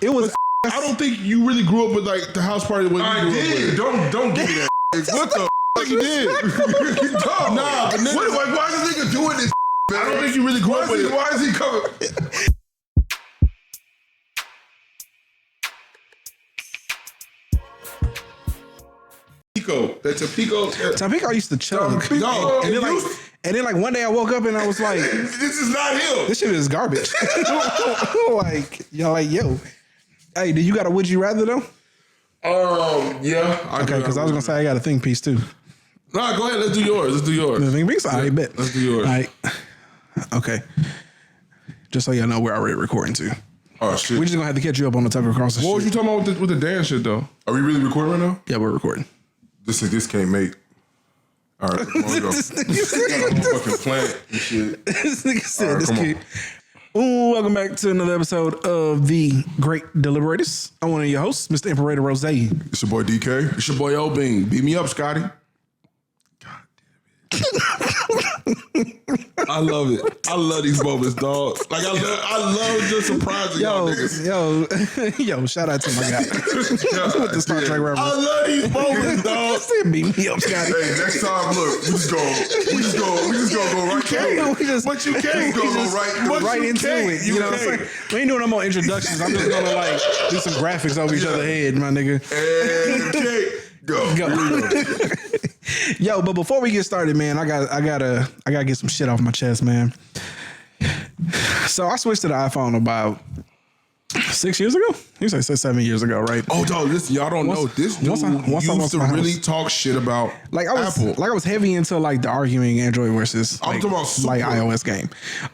It was. I don't think you really grew up with like the house party. I did. Don't give me that. What the Like you did. Nah, but why is this nigga doing this? Man? I don't think you really grew up with it. Why is he coming? That's a Pico. Tampico used to chug. No, and then like one day I woke up and I was like, this is not him. this shit is garbage. like, yo. Hey, do you got a would you rather though? Yeah. Okay, because I was gonna say I got a think piece too. Nah, go ahead. Let's do yours. The think piece? I bet. Let's do yours. All right. Okay. Just so y'all know, we're already recording too. Oh shit. We're just gonna have to catch you up on the Tucker Carlson What was you shit. talking about with the dance shit though? Are we really recording right now? Yeah, we're recording. This can't make. All right, come on, go. Fucking plant and shit. This nigga said Right, this come on. kid. Ooh, welcome back to another episode of The Great Deliberators. I'm one of your hosts, Mr. Imperator Rose. It's your boy DK. It's your boy O-Bean. Beat me up, Scotty. I love it. I love these moments, dog. Like I love just surprising y'all niggas. Yo, shout out to my guy. With the Star Trek reference. I love these moments, dog. Beat me up, Scotty. Hey, next time, look, we just gonna go right through it. But you can't go right into it. You know what I'm saying? We ain't doing no more introductions. I'm just gonna like do some graphics over each other's head, my nigga. And go. Yo, but before we get started, man, I gotta get some shit off my chest, man. So I switched to the iPhone about 6 years ago. You say 7 years ago, right? Oh, dog, listen, y'all don't know. This dude used to really talk shit about like I was Apple. like I was heavy into like the arguing Android versus I'm talking about like iOS game.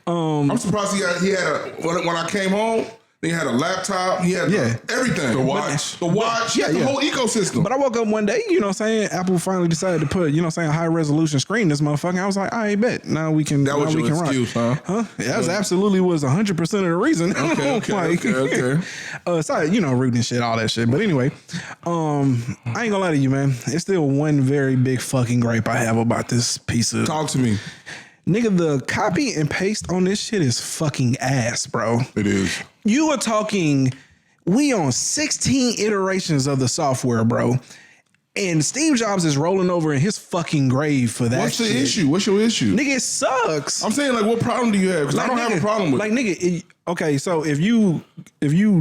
I'm surprised he had a when I came home. He had a laptop. He had everything. The watch. He had the whole ecosystem. But I woke up one day, you know what I'm saying? Apple finally decided to put, you know what I'm saying, a high resolution screen in this motherfucker. I was like, I bet. Now we can That was your excuse, rock. Huh? That was absolutely was 100% of the reason. Okay. Sorry, you know, rooting and shit, all that shit. But anyway, I ain't gonna lie to you, man. It's still one very big fucking gripe I have about this piece of... Talk to me. Nigga, the copy and paste on this shit is fucking ass, bro. It is. You are talking, we on 16 iterations of the software, bro. And Steve Jobs is rolling over in his fucking grave for that What's the shit. issue? What's your issue? Nigga, it sucks. I'm saying, like, what problem do you have? Because Like, I don't have a problem with it. Like, nigga, okay, so if you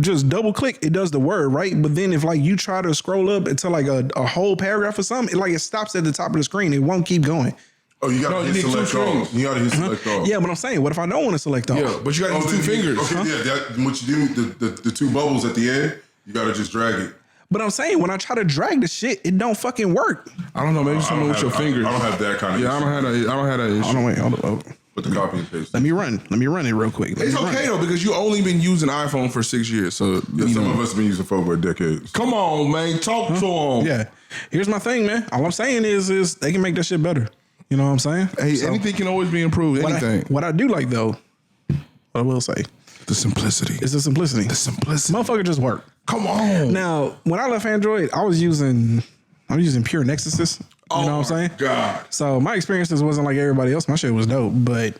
just double click, it does the word, right? But then if, like, you try to scroll up into, like, a whole paragraph or something, it stops at the top of the screen. It won't keep going. Oh, you got to hit select all. You got to hit select all. Yeah, but I'm saying, what if I don't want to select all? Yeah, but you got to use 2 fingers. Okay, yeah, what you do, the 2 bubbles at the end, you got to just drag it. But I'm saying, when I try to drag the shit, it don't fucking work. I don't know, maybe something with your fingers. I don't have that kind of issue. I don't have that issue. Hold on. With the copy and paste. Let me run it real quick. It's okay though, because you only been using iPhone for 6 years. So some of us have been using phone for decades. Come on, man. Talk to them. Yeah. Here's my thing, man. All I'm saying is they can make that shit better. You know what I'm saying? Hey, so, anything can always be improved. Anything. What I do like though, what I will say. The simplicity. It's the simplicity. The simplicity. Motherfucker just work. Come on. Now, when I left Android, I'm using pure Nexuses. You know what I'm saying? God. So my experiences wasn't like everybody else. My shit was dope, but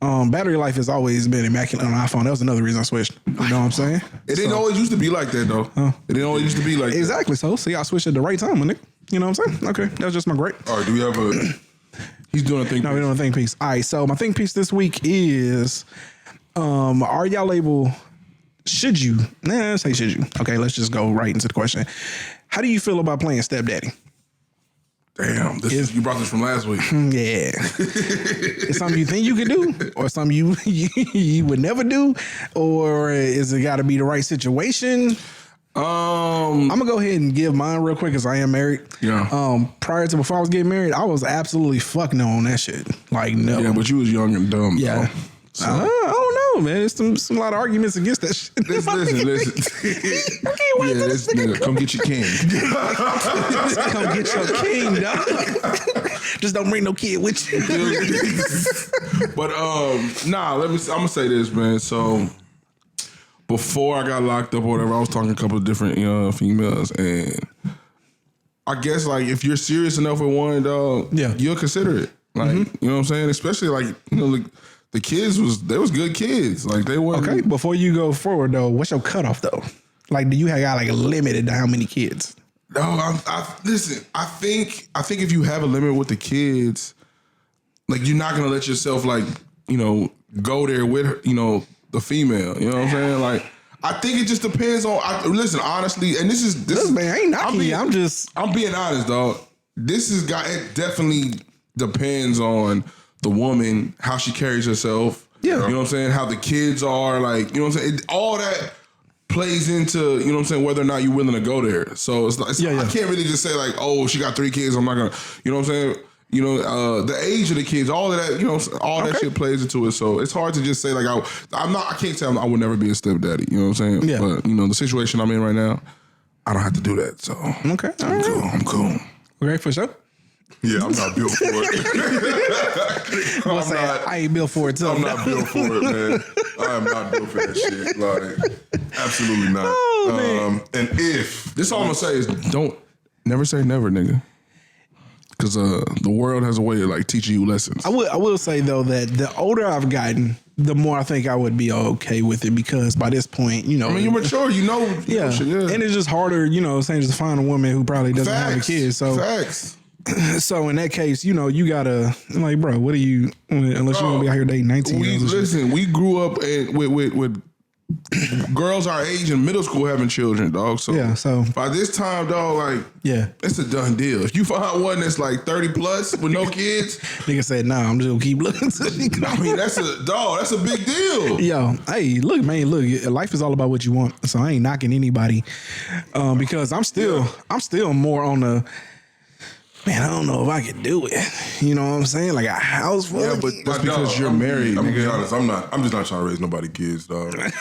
battery life has always been immaculate on iPhone. That was another reason I switched. You know what I'm saying? It didn't always used to be like that though. It didn't always used to be like that. Exactly. So see, I switched at the right time, my nigga. You know what I'm saying? Okay, that was just my gripe. All right, do we have a... He's doing a think piece. No, we're doing a think piece. All right, so my think piece this week is, are y'all able, should you? Okay, let's just go right into the question. How do you feel about playing Stepdaddy? Damn, you brought this from last week. Yeah. It's something you think you can do, or something you would never do, or is it got to be the right situation? I'm gonna go ahead and give mine real quick because I am married. Yeah. Before I was getting married, I was absolutely fuck no on that shit. Like no. Yeah, but you was young and dumb. Yeah. So. I don't know, man. There's some lot of arguments against that shit. Listen. This nigga, come get your king. Come get your king, dog. Just don't bring no kid with you. But I'm gonna say this, man. So before I got locked up or whatever, I was talking to a couple of different females, and I guess like if you're serious enough with one, dog, you'll consider it. Like you know what I'm saying? Especially like the kids was good kids. Like they were okay. Before you go forward though, what's your cutoff though? Like, do you have got like a limit to how many kids? No, listen. I think if you have a limit with the kids, like you're not gonna let yourself like go there with the female. You know what I'm saying? Like I think it just depends on. Listen, honestly, and this man, I ain't knocking you. I'm being honest, dog. It definitely depends on the woman, how she carries herself. Yeah. You know what I'm saying? How the kids are, like, you know what I'm saying? All that plays into, you know what I'm saying, whether or not you're willing to go there. So it's I can't really just say like, oh, she got 3 kids, I'm not gonna, you know what I'm saying? The age of the kids, all of that, all that shit plays into it. So it's hard to just say like I can't tell I would never be a stepdaddy. You know what I'm saying? Yeah. But the situation I'm in right now, I don't have to do that. So okay, I'm cool. Okay, for sure. Yeah, I'm not built for it. I ain't built for it too. I'm not built for it, man. I am not built for that shit. Like, absolutely not. Oh, man. And if This all I'm gonna say is don't never say never, nigga. Because the world has a way of like teaching you lessons. I will say though that the older I've gotten, the more I think I would be okay with it, because by this point, I mean, you're mature, yeah. Shit, yeah. And it's just harder, saying just to find a woman who probably doesn't have a kid. So Facts. So in that case, you gotta like, bro, what are you? Unless you want to be out here dating 19-year-olds. Listen, we grew up with girls our age in middle school having children, dog. So yeah, so by this time, dog, like yeah, it's a done deal. If you find one that's like 30 plus with no kids, nigga said, nah, I'm just gonna keep looking. I mean, that's a big deal. Yo, hey, look, man, life is all about what you want. So I ain't knocking anybody, because I'm still more on the. Man, I don't know if I could do it. You know what I'm saying? Like a house full. Yeah, but that's because you're married. I'm gonna be nigga. honest. I'm just not trying to raise nobody kids, dog. I'm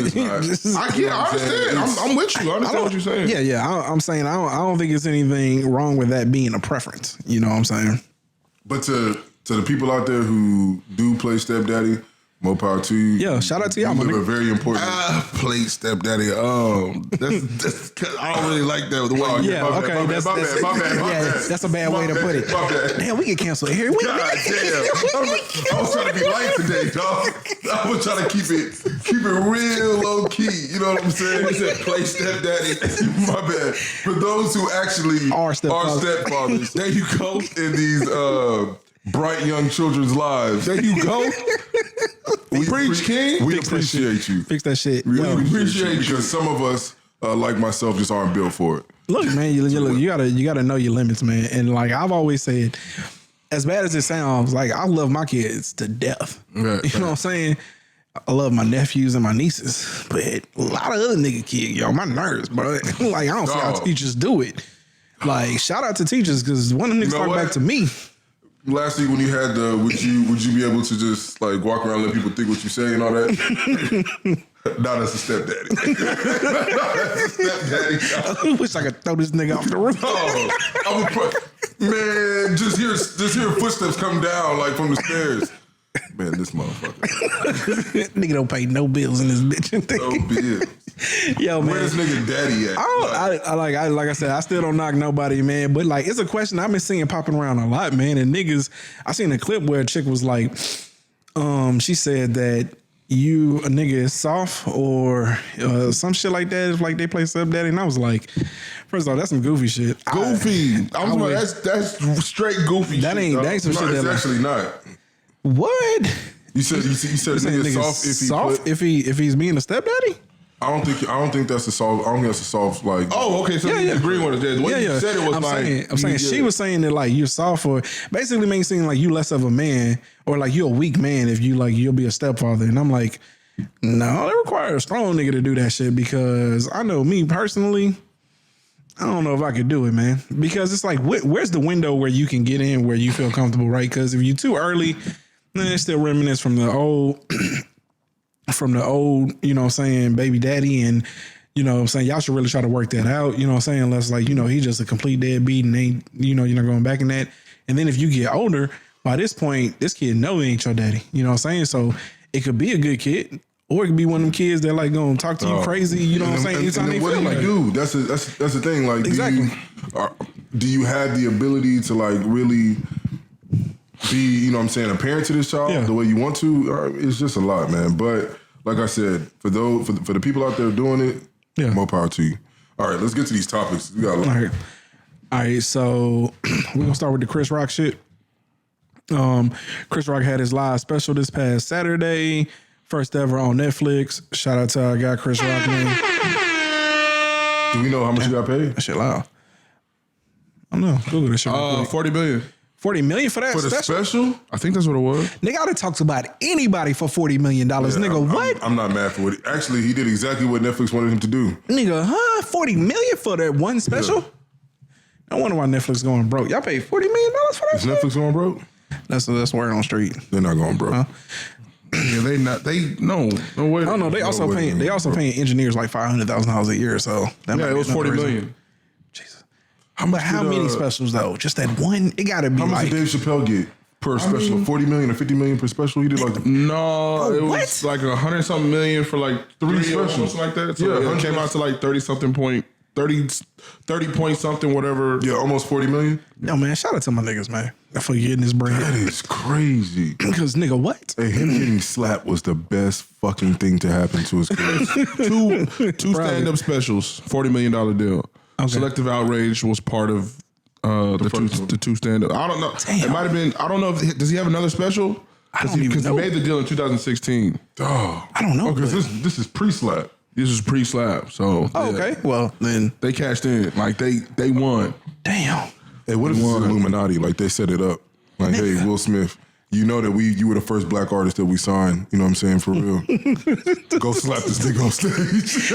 just not. I understand. I'm with you. I understand what you're saying. Yeah. I'm saying I don't think it's anything wrong with that being a preference. You know what I'm saying? But to the people out there who do play stepdaddy, more power to you. Yeah, shout out to y'all. You live a very important. I played stepdaddy. That's cause I don't really like that. The way Yeah, okay. My bad. That's a bad way to put it. My bad. Damn, we get canceled here. God damn. I was trying to be light today, dog. I was trying to keep it real low key. You know what I'm saying? He said play stepdaddy. My bad. For those who actually are stepfathers, there you go. In these bright young children's lives. There you go. We Preach, King. We appreciate you. Fix that shit. We Yo, appreciate you because some of us, like myself, just aren't built for it. look, man, you gotta know your limits, man. And like I've always said, as bad as it sounds, like I love my kids to death. Right, you know what I'm saying? I love my nephews and my nieces, but a lot of other nigga kids, my nerves, bro. Like I don't see how teachers do it. Like shout out to teachers because one of them niggas talk back to me. Last week when you had would you be able to just like walk around and let people think what you say and all that? Not as a stepdaddy. Not as a stepdaddy. I wish I could throw this nigga off the roof. Man, just hear footsteps come down like from the stairs. Man, this motherfucker. Nigga don't pay no bills in this bitch. No bills. Yo, man. Where this nigga daddy at? Like I said, I still don't knock nobody, man. But like, it's a question I've been seeing popping around a lot, man. And niggas, I seen a clip where a chick was like, she said that you a nigga is soft or some shit like that. If like they play stepdaddy, and I was like, first of all, that's some goofy shit. Goofy. That's straight goofy. That shit, ain't some shit. It's That actually not. What? You said nigga soft if he's being a stepdaddy. I don't think that's a soft. I don't think that's a soft like. Oh, okay. So you agree with it? The way you said it was I'm saying she was saying that like you're soft or basically makes it seem like you less of a man or like you're a weak man if you like you'll be a stepfather. And I'm like, no, it requires a strong nigga to do that shit because I know me personally. I don't know if I could do it, man. Because it's like, where's the window where you can get in where you feel comfortable, right? Because if you're too early, then it's still reminisce from the old, you know what I'm saying, baby daddy. And, you know what I'm saying, y'all should really try to work that out. You know what I'm saying? Unless like, he's just a complete deadbeat and ain't, you're not going back in that. And then if you get older, by this point, this kid know he ain't your daddy. You know what I'm saying? So it could be a good kid. Or it could be one of them kids that like gonna talk to you crazy, you know what I'm saying? Anytime they feel like do? That's the thing. Like, exactly. Do you have the ability to like really be, you know what I'm saying, a parent to this child the way you want to? It's just a lot, man. But like I said, for the people out there doing it, Yeah. More power to you. All right, let's get to these topics. We got a lot. All right, so we're gonna start with the Chris Rock shit. Chris Rock had his live special this past Saturday, first ever on Netflix. Shout out to our guy Chris Rock, man. Do we know how much you got paid? That shit loud. I don't know. Google this shit. 40 billion. 40 million for that For the special? I think that's what it was. Nigga, I done talked about anybody for $40 million. Nigga, what? I'm not mad for it. Actually, he did exactly what Netflix wanted him to do. Nigga, huh? 40 million for that one special? Yeah. I wonder why Netflix going broke. Y'all paid $40 million for that Is shit? Netflix going broke? That's word on street. They're not going broke. Huh? Yeah, no way. I don't know. They also paying engineers like $500,000 a year. So that Yeah, it was 40 million. Jesus. How many specials though? Just that one? It gotta be How much like. did Dave Chappelle get per special? 40 million or 50 million per special? He did like No, it what? was like 100-something million for like three specials. or something like that. So Yeah, it came out to like 30 point something, whatever. yeah, almost 40 million. Yo, man, shout out to my niggas, man. For getting this bread. That is crazy. Because nigga, what? Hey, him getting slapped was the best fucking thing to happen to his career. Two stand-up specials, $40 million deal. Okay. Selective Outrage was part of the two stand-up. I don't know. Damn. It might have been. I don't know. Does he have another special? I don't even Because he know. made the deal in 2016. Oh, I don't know. because but- this is pre-slap. This was pre-slap, so Oh, yeah. okay. Well, then, They cashed in. Like they won. damn. Hey, what if this is Illuminati? Like they set it up. Like, hey, Will Smith, you know that you were the first black artist that we signed. You know what I'm saying? For real. Go slap this nigga on stage.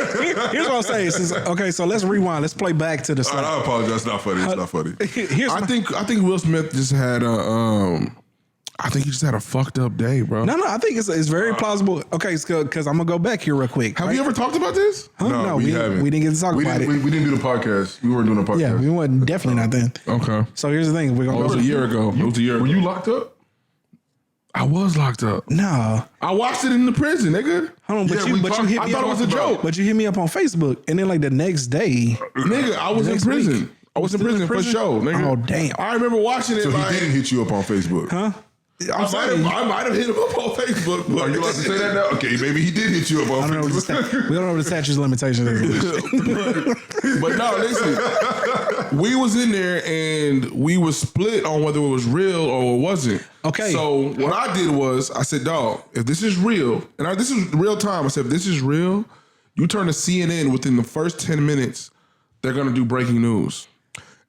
Here's what I'll say. Okay, so let's rewind. Let's play back to the All right, slap. I apologize. It's not funny. It's not funny. Here's I my- think Will Smith just had a I think he just had a fucked up day, bro. No, I think it's very plausible. Okay, because I'm gonna go back here real quick. Have you ever talked about this? Huh? No, we haven't. didn't get to talk about it. We didn't do the podcast. We weren't doing a podcast. Yeah, we weren't definitely not then. Okay. So here's the thing. We're It gonna was go. a year ago. It was a year Were ago. you locked up? I was locked up. No, I watched it in the prison, nigga. hold on. But Yeah, you we hit talked- me. I thought it was a up- joke. But you hit me up on Facebook, and then like the next day. Nigga, I was in Next prison. week. I was in Still in prison for prison? sure, nigga. Oh, damn. I remember watching it. So like, he didn't hit you up on Facebook. Huh? I might have hit him up on Facebook. But Are you allowed to say that now? Okay, maybe he did hit you up on I don't know what the Facebook. we don't know what the statute of limitations is. But no, listen. We was in there and we was split on whether it was real or it wasn't. Okay. So what I did was I said, dog, if this is real, and this is real time. I said, if this is real, you turn to CNN within the first 10 minutes, they're gonna do breaking news.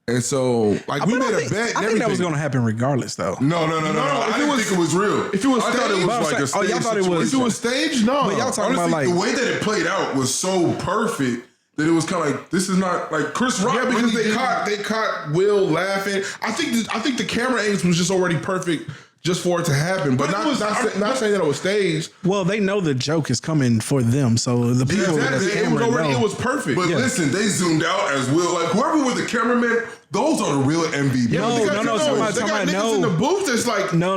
And so, like, we But made I a think, bet and I think everything. that was going to happen regardless, though. No. if I it didn't was- think it was real. if it was I thought it staged- was like a Oh, y'all stage thought it was- If it was staged, no. But y'all talking about Honestly, like the way that it played out was so perfect that it was kind of like, this is not like Chris Rock. Yeah, because really they did- caught Will laughing. I think the camera angles was just already perfect just for it to happen. But But it was- not saying that it was staged. Well, they know the joke is coming for them, so the people with Exactly. the It was camera already. know. It was perfect. But listen, they zoomed out as Will. Like whoever was the cameraman, those are the real MVP. No, They got- no, somebody- they got somebody niggas in know. the booth that's like, No,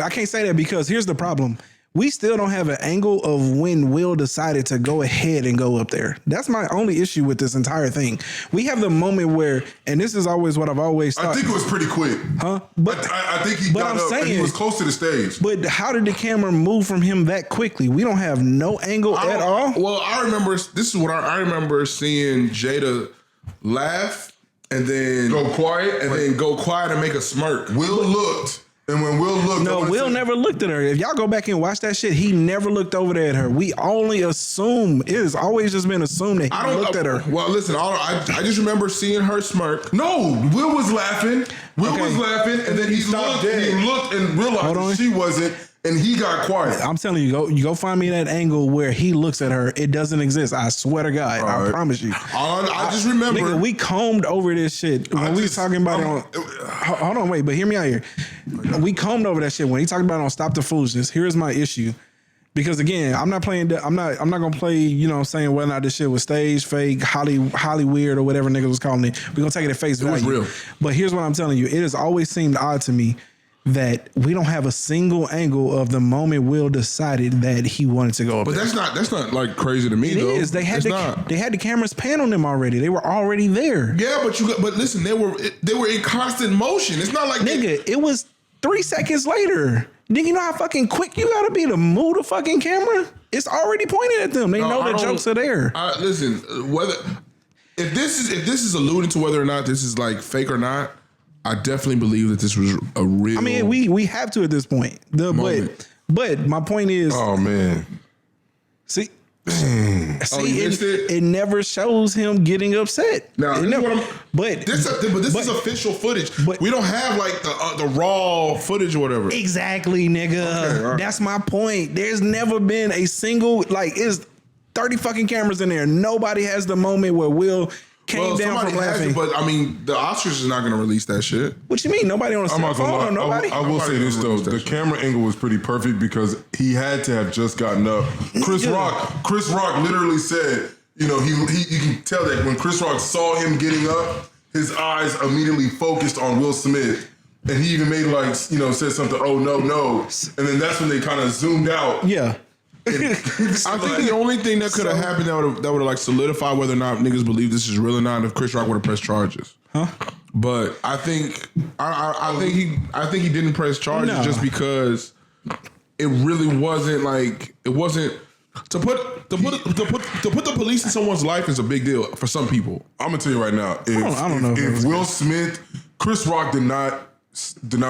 I can't say that because here's the problem. We still don't have an angle of when Will decided to go ahead and go up there. That's my only issue with this entire thing. We have the moment where, and this is always what I've always thought. I think it was pretty quick. Huh? But I think he but got I'm up and he saying- was close to the stage. But how did the camera move from him that quickly? We don't have no angle at all. Well, I remember. This is what I remember seeing Jada laugh and then Go quiet and then go quiet and make a smirk. Will looked, and when Will looked, I No, wanna Will say- never looked at her. If y'all go back and watch that shit, he never looked over there at her. We only assume it has always just been assumed that he looked at her. Well, listen, I just remember seeing her smirk. No, Will was laughing. Will Okay. was laughing, and then he stopped looked. dead. He looked and realized Hold on. that she wasn't, and he got quiet. I'm telling you, you go find me that angle where he looks at her. It doesn't exist. I swear to God. I right. promise you. I just remember. Nigga, we combed over this shit when we was just- talking about it on. Hold on, wait, but hear me out here. We combed over that shit when he talked about it on Stop the Foolishness. Here's my issue, because again, I'm not gonna play. You know, saying whether or not this shit was staged, fake, Holly weird, or whatever niggas was calling it. We are gonna take it at face value. was real. But here's what I'm telling you: it has always seemed odd to me that we don't have a single angle of the moment Will decided that he wanted to go up but there. that's not like crazy to me It though. is. They had It's they had the cameras pan on them already. They were already there. Yeah, but listen, they were in constant motion. It's not like Nigga, it was 3 seconds later. Nigga, you know how fucking quick you gotta be to move the fucking camera? It's already pointed at them. They know the jokes are there. Listen, if this is alluding to whether or not this is like fake or not, I definitely believe that this was a real. I mean, we have to at this point. But my point is, oh man, see, it never shows him getting upset. Now, but this is official footage. But we don't have like the raw footage or whatever. Exactly, nigga. Okay, right. That's my point. There's never been a single it's 30 fucking cameras in there. Nobody has the moment where Will came down from laughing. But I mean, the Oscars is not going to release that shit. What you mean? Nobody on the phone or nobody? I will say this though, the camera angle was pretty perfect because he had to have just gotten up. Chris Rock literally said, you know, you can tell that when Chris Rock saw him getting up, his eyes immediately focused on Will Smith. And he even made said something, oh no. And then that's when they kind of zoomed out. Yeah. I think the only thing that could have happened that would have like solidified whether or not niggas believe this is real or not if Chris Rock would have pressed charges. Huh? But I think he didn't press charges just because it really wasn't like it wasn't to put the police in someone's life is a big deal for some people. I'm gonna tell you right now, I don't know if Will Smith, Chris Rock did not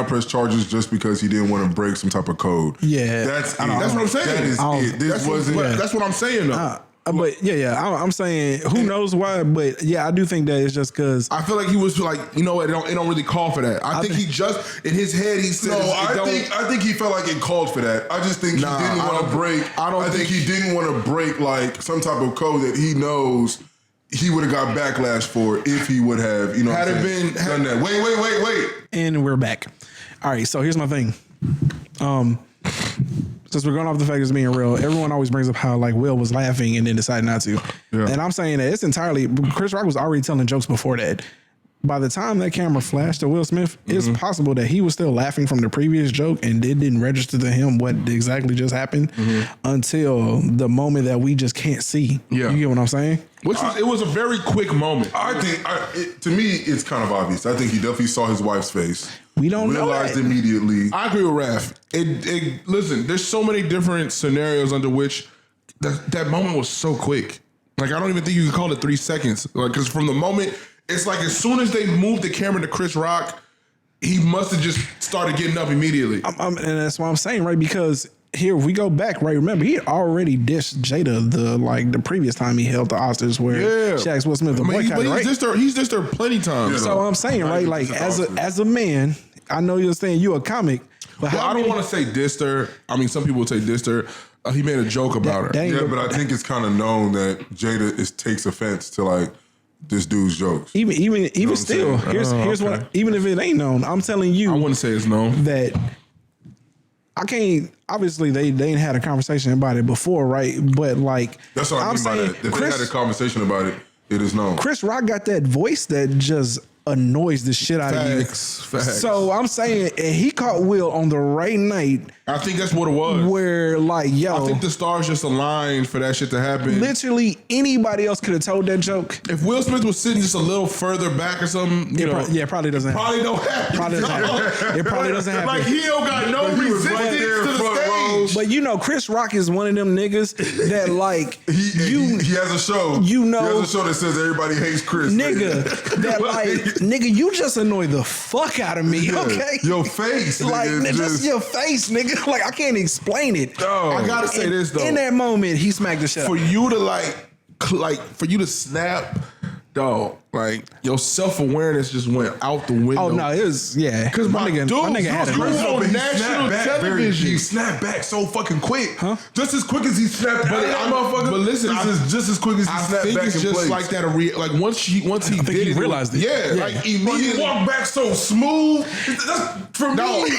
press charges just because he didn't want to break some type of code. Yeah, that's what I'm saying. That is it. That's what I'm saying though. But I'm saying who knows why, but yeah, I do think that it's just because I feel like he was like, you know what, it don't really call for that. I think he just in his head he said I think he felt like it called for that. I just think he didn't want to break. I think he didn't want to break like some type of code that he knows he would have got backlash for if he would have, done that. Wait. And we're back. All right, so here's my thing. Since we're going off the fact it's being real, everyone always brings up how like Will was laughing and then decided not to. Yeah. And I'm saying that it's entirely Chris Rock was already telling jokes before that. By the time that camera flashed to Will Smith, it's possible that he was still laughing from the previous joke and it didn't register to him what exactly just happened until the moment that we just can't see. Yeah. You get what I'm saying? It was a very quick moment. I think, to me, it's kind of obvious. I think he definitely saw his wife's face. We don't realized immediately. I agree with Raph. Listen, there's so many different scenarios under which that moment was so quick. Like, I don't even think you can call it 3 seconds. Like, because from the moment... It's like as soon as they moved the camera to Chris Rock, he must have just started getting up immediately. And that's what I'm saying, right? Because here, if we go back, right? Remember, he already dished Jada the previous time he held the Oscars where she asked Will Smith to boycott, right? He's dissed her plenty times. Yeah. So I'm saying, right? Like as a man, I know you're saying you're a comic, but I don't want to say dissed her. I mean, some people would say dissed her. He made a joke about her. Yeah, but I think it's kind of known that Jada takes offense to like this dude's jokes. Even still, here's what. Even if it ain't known, I'm telling you. I wouldn't say it's known that I can't. Obviously, they ain't had a conversation about it before, right? But like, that's what I mean by that. If they had a conversation about it, it is known. Chris Rock got that voice that just annoys the shit out of you. Facts. So I'm saying, and he caught Will on the right night. I think that's what it was. Where like, yo, I think the stars just aligned for that shit to happen. Literally anybody else could have told that joke. If Will Smith was sitting just a little further back or something, it probably doesn't happen. Probably don't happen. It probably doesn't happen. Like he don't got no resistance to the stage. But Chris Rock is one of them niggas that like he has a show. He has a show that says everybody hates Chris. Nigga, you just annoy the fuck out of me. Yeah. Okay, your face, like just your face, nigga. Like I can't explain it. I gotta say this though. In that moment, he smacked the shit. For you to for you to snap, dog. Like your self-awareness just went out the window. Oh no, it was because my nigga had it. On national television. He snapped back so fucking quick, just as quick as he snapped. But listen, just as quick as he snapped back. I think it's just like that. Like once he realized it. Yeah, like immediately he walked back so smooth. For me,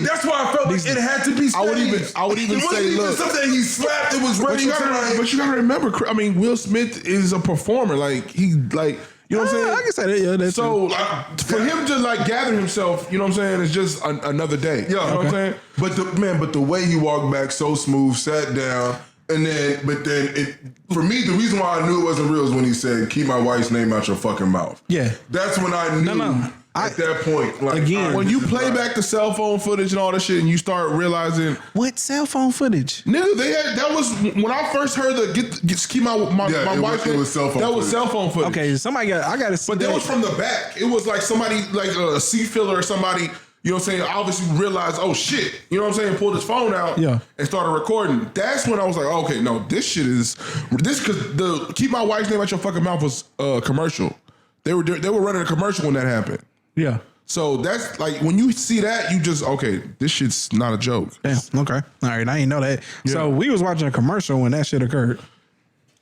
that's why I felt like it had to be staged. I would even say, look, something he slapped. It was ready. But you gotta remember, I mean, Will Smith is a performer. Like you know what I'm saying? I can say that, yeah. That's so for him to like gather himself, you know what I'm saying, it's just another day. Yeah, you know what I'm saying? But the way he walked back so smooth, sat down, and then for me, the reason why I knew it wasn't real is when he said, "Keep my wife's name out your fucking mouth." Yeah. That's when I knew at that point. Like, Again, When you play back the cell phone footage and all that shit, and you start realizing, what cell phone footage? nigga, that was when I first heard the keep my wife. It was cell phone. That was cell phone footage. Okay, I got to see. But that was from the back. It was like somebody, like a seat filler or somebody, you know what I'm saying, obviously realized, oh shit, you know what I'm saying, pulled his phone out and started recording. That's when I was like, okay, no, this because the Keep My Wife's Name Out Your Fucking Mouth was a commercial. They were running a commercial when that happened. Yeah. So that's like, when you see that, you just, okay, this shit's not a joke. Damn. Okay. All right. I didn't know that. Yeah. So we was watching a commercial when that shit occurred.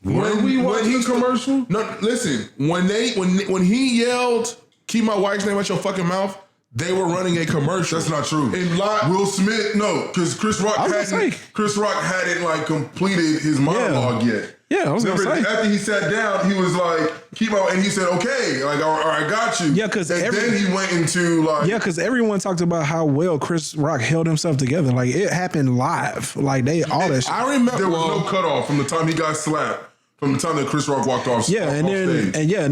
When we watching a commercial? No, listen. When he yelled, "Keep my wife's name out your fucking mouth," they were running a commercial. That's not true. And Will Smith, no, because Chris Rock hadn't like completed his monologue yet. Yeah, I was gonna say. After he sat down, he was like, "Keep on," and he said, "Okay, like, all right, I got you." Yeah, because then he went into like, because everyone talked about how well Chris Rock held himself together. Like, it happened live. Like, all that shit. I remember there was no cutoff from the time he got slapped. From the time that Chris Rock walked off, yeah, and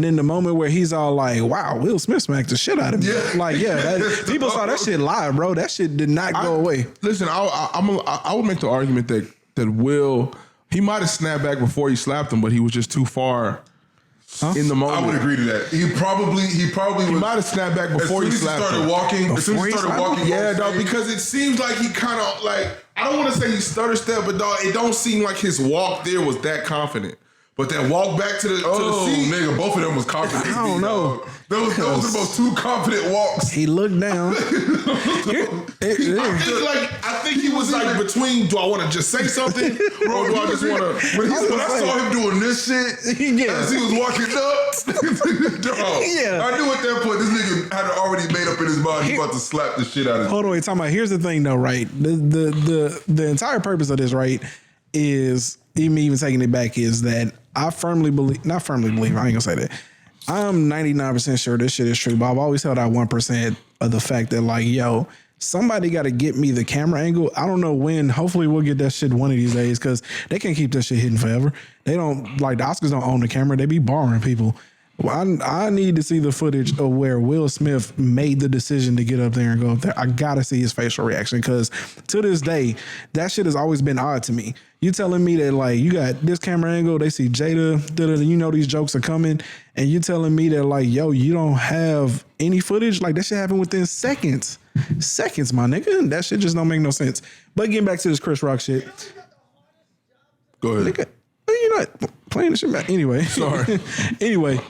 then the moment where he's all like, "Wow, Will Smith smacked the shit out of me." Yeah. Like, people saw that shit live, bro. That shit did not go away. Listen, I would make the argument that Will, he might have snapped back before he slapped him, but he was just too far in the moment. I would agree to that. He might have snapped back before he slapped him. As soon as he started walking, yeah, dog. Because it seems like he kind of like, I don't want to say he stutter step, but dog, it don't seem like his walk there was that confident. But that walk back to the seat, nigga, both of them was confident. I don't know. Those are the most two confident walks. He looked down. I think he was like between, do I want to just say something, or do I just want to? When I saw him doing this shit, as he was walking up, dog, I knew at that point this nigga had already made up in his mind he's about to slap the shit out of him. Hold on, wait, talking about. Here's the thing, though, right? The entire purpose of this, right, is even taking it back, is that I firmly believe, not firmly believe, I ain't gonna say that. I'm 99% sure this shit is true, but I've always held out 1% of the fact that, like, yo, somebody got to get me the camera angle. I don't know when. Hopefully we'll get that shit one of these days, because they can't keep that shit hidden forever. They don't, like, the Oscars don't own the camera. They be borrowing people. Well, I need to see the footage of where Will Smith made the decision to get up there and go up there. I gotta see his facial reaction, because to this day, that shit has always been odd to me. You telling me that, like, you got this camera angle, they see Jada, you know these jokes are coming, and you telling me that, like, yo, you don't have any footage? Like, that shit happened within seconds. Seconds, my nigga. That shit just don't make no sense. But getting back to this Chris Rock shit. Go ahead. Nigga, you're not playing the shit back. Anyway. Sorry. Anyway,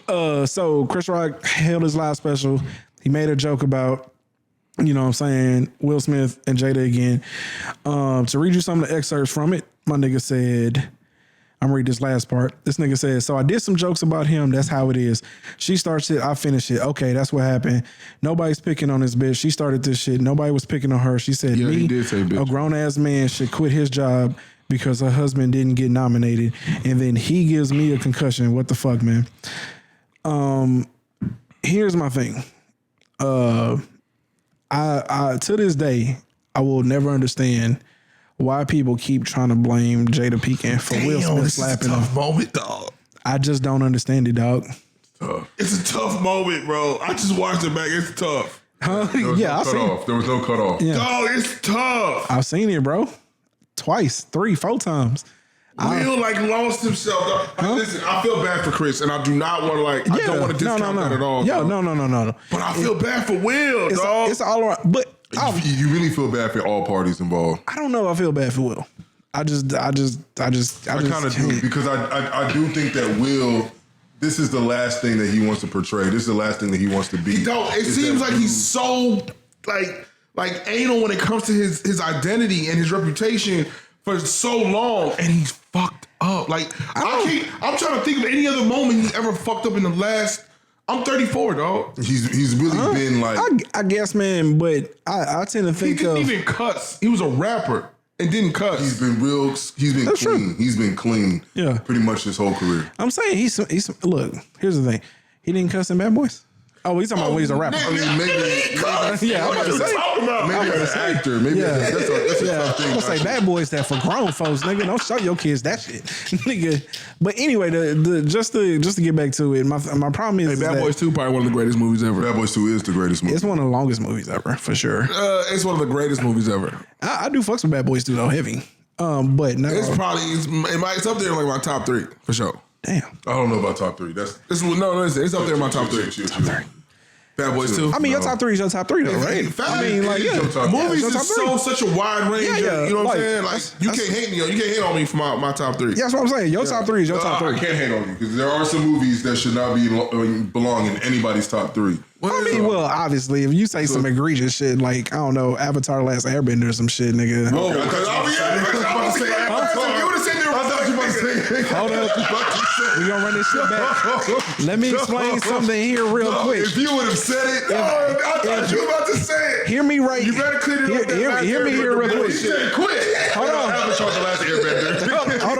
so Chris Rock held his live special. He made a joke about, you know what I'm saying, Will Smith and Jada again. To read you some of the excerpts from it, my nigga said, I'm gonna read this last part. This nigga says, "So I did some jokes about him. That's how it is. She starts it, I finish it. Okay, that's what happened. Nobody's picking on this bitch. She started this shit. Nobody was picking on her. She said, yeah, me, he did say bitch. A grown-ass man should quit his job because her husband didn't get nominated. And then he gives me a concussion. What the fuck, man?" Here's my thing. I to this day, I will never understand why people keep trying to blame Jada Pinkett for Will Smith slapping him. Moment, dog. I just don't understand it, dog. It's a tough moment, bro. I just watched it back. It's tough. Huh? Yeah, there was no cutoff. Yeah. Dog, it's tough. I've seen it, bro. Twice, 3, 4 times. Will lost himself. Huh? Listen, I feel bad for Chris, and I do not want to I don't want to discount that at all. Yeah, no. But I feel bad for Will, dog. It's all around. But you really feel bad for all parties involved. I don't know if I feel bad for Will. I kind of do, because I do think that Will, this is the last thing that he wants to portray. This is the last thing that he wants to be. It seems like he's so like anal when it comes to his identity and his reputation for so long, and he's fucked up. Like, I'm trying to think of any other moment he ever fucked up in the last. I'm 34, dog. He's really been like, I guess, man. But I tend to think he didn't even cuss. He was a rapper and didn't cuss. He's been real. He's been That's clean. True. He's been clean. Yeah, pretty much his whole career. I'm saying he's look. Here's the thing. He didn't cuss in Bad Boys. Oh, he's talking about when he's a rapper. I mean, maybe Yeah, I'm about to say. maybe as an actor, maybe that's a tough thing. I'm gonna say bad boys that for grown folks, nigga. Don't show your kids that shit, nigga. But anyway, just to get back to it, my problem is Bad Boys 2 probably one of the greatest movies ever. Bad Boys 2 is the greatest movie. It's one of the longest movies ever, for sure. It's one of the greatest movies ever. I do fucks with Bad Boys 2 though, heavy. But no, It's probably it's up there in like my top 3 for sure. damn. I don't know about top 3. It's up there in my top 3. Bad Boys 2. I mean, your top 3 is your top 3 though, right? I mean, like, yeah. Movies Your top is three. such a wide range. Yeah, you know what like, I'm saying? Like you can't hate me. You can't hate on me for my top 3. Yeah, that's what I'm saying. Your top 3 is your top 3. I can't hate on you because there are some movies that should not belong in anybody's top 3. I mean, well, obviously, if you say some egregious shit like, I don't know, Avatar Last Airbender or some shit, nigga. Oh, because I was about to say Avatar. You would have said there. I thought you were about to say. Hold up. We gonna run this shit back. Let me explain something here real quick. If you would have said it, I thought you were about to say it. Hear me right. You better clear it up. Hear me here real quick. You said quit. Hold on. Avatar The Last Airbender. Hold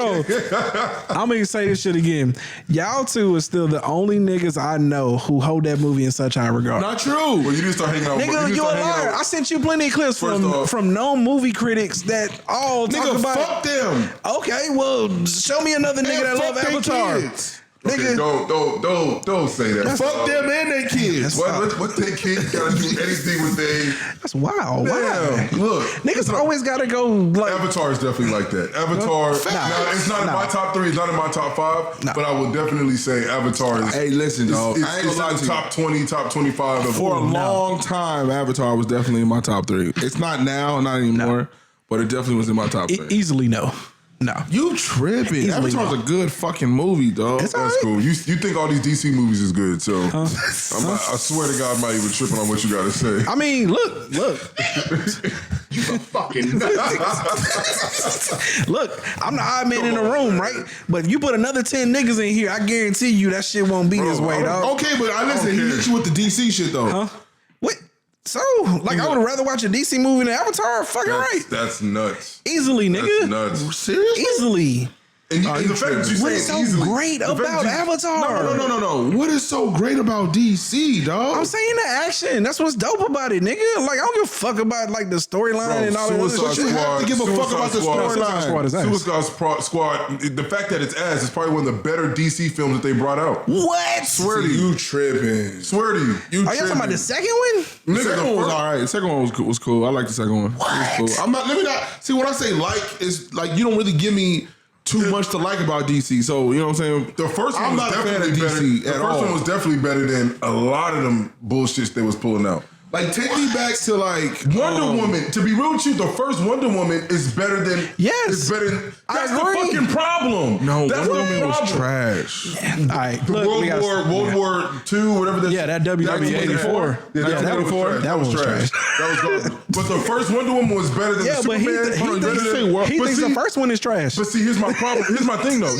on. I'm gonna say this shit again. Y'all two are still the only niggas I know who hold that movie in such high regard. Not true. Well, you didn't start hanging out. Nigga, you a liar. I sent you plenty of clips from known movie critics that all talk Nigga, about. fuck them. Okay, well, show me another nigga that love Avatar. Kids. Okay, Nigga, don't say that. Fuck them and their kids. What they kids gotta do anything with they? that's wild. Why? Damn, look, Niggas always gotta go like. Avatar is definitely like that. Avatar. Now it's not in my top 3. It's not in my top 5. Nah. But I will definitely say Avatar is. Hey, listen, dog. I ain't It's gonna lie in to you. top 20, top 25 of For a all. long time, Avatar was definitely in my top 3. It's not now, not anymore, but it definitely was in my top 3. Easily no. No. You tripping? Easily Avatar's no. a good fucking movie, dog. It's all That's right. cool. You think all these DC movies is good, so I swear to God, I'm not even tripping on what you gotta say. I mean, look. You a fucking Look, I'm the odd man in the room, right? But if you put another 10 niggas in here, I guarantee you that shit won't be this way, dog. Okay, but listen, he hit you with the DC shit though. Huh? What? So, like, I would rather watch a DC movie than Avatar. Fucking right. That's nuts. Easily, nigga. That's nuts. Seriously? Easily. And the fact that you What say is it so easily, great the fact about that you- Avatar? No. What is so great about DC, dog? I'm saying the action. That's what's dope about it, nigga. Like, I don't give a fuck about, like, the storyline and all that other Suicide shit. You have to give a fuck about the storyline. Squad is ass. Suicide Squad, the fact that it's ass is probably one of the better DC films that they brought out. What? Swear to You you. tripping. Swear to you. You Are y'all talking about the second one? The Nigga, second the one was first- all right. The second one was cool. I like the second one. What? It was cool. I'm not. Let me not see when I say like. It's like you don't really give me too much to like about DC. So you know what I'm saying. The first one I'm was not a fan definitely of DC better. at The first all. one was definitely better than a lot of them bullshits they was pulling out. Like take me back to like Wonder Woman. To be real with you, the first Wonder Woman is better than. Yes. It's better than. I That's the agree. fucking problem. No, that's Wonder the Woman was problem. trash. All right. Look, we gotta- World War II, whatever that. Yeah, that WW84. Yeah, that WW84. That was trash. That was garbage. But the first Wonder Woman was better than Yeah, the but Superman. he thinks the first one is trash. But see, here's my problem. Here's my thing, though.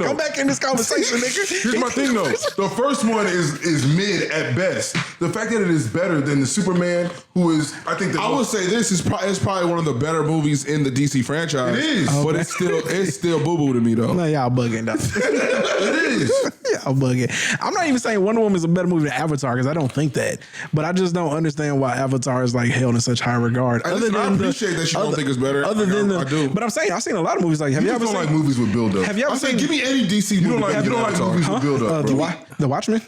Come back in this conversation, nigga. Here's my thing, though. The first one is mid at best. The fact that it is better than the Superman, who is, I think, I would say this is probably one of the better movies in the DC franchise. It is. but it's still boo boo to me though. No, y'all bugging, though. it is. Y'all bugging. I'm not even saying Wonder Woman is a better movie than Avatar because I don't think that. But I just don't understand why Avatar is like held in such high regard. I appreciate that you don't think it's better. I do. But I'm saying I've seen a lot of movies like. Have you You ever just don't seen like movies with build up. Have you ever I say seen? give me any DC movie. You don't like movies with build up. The Watchmen.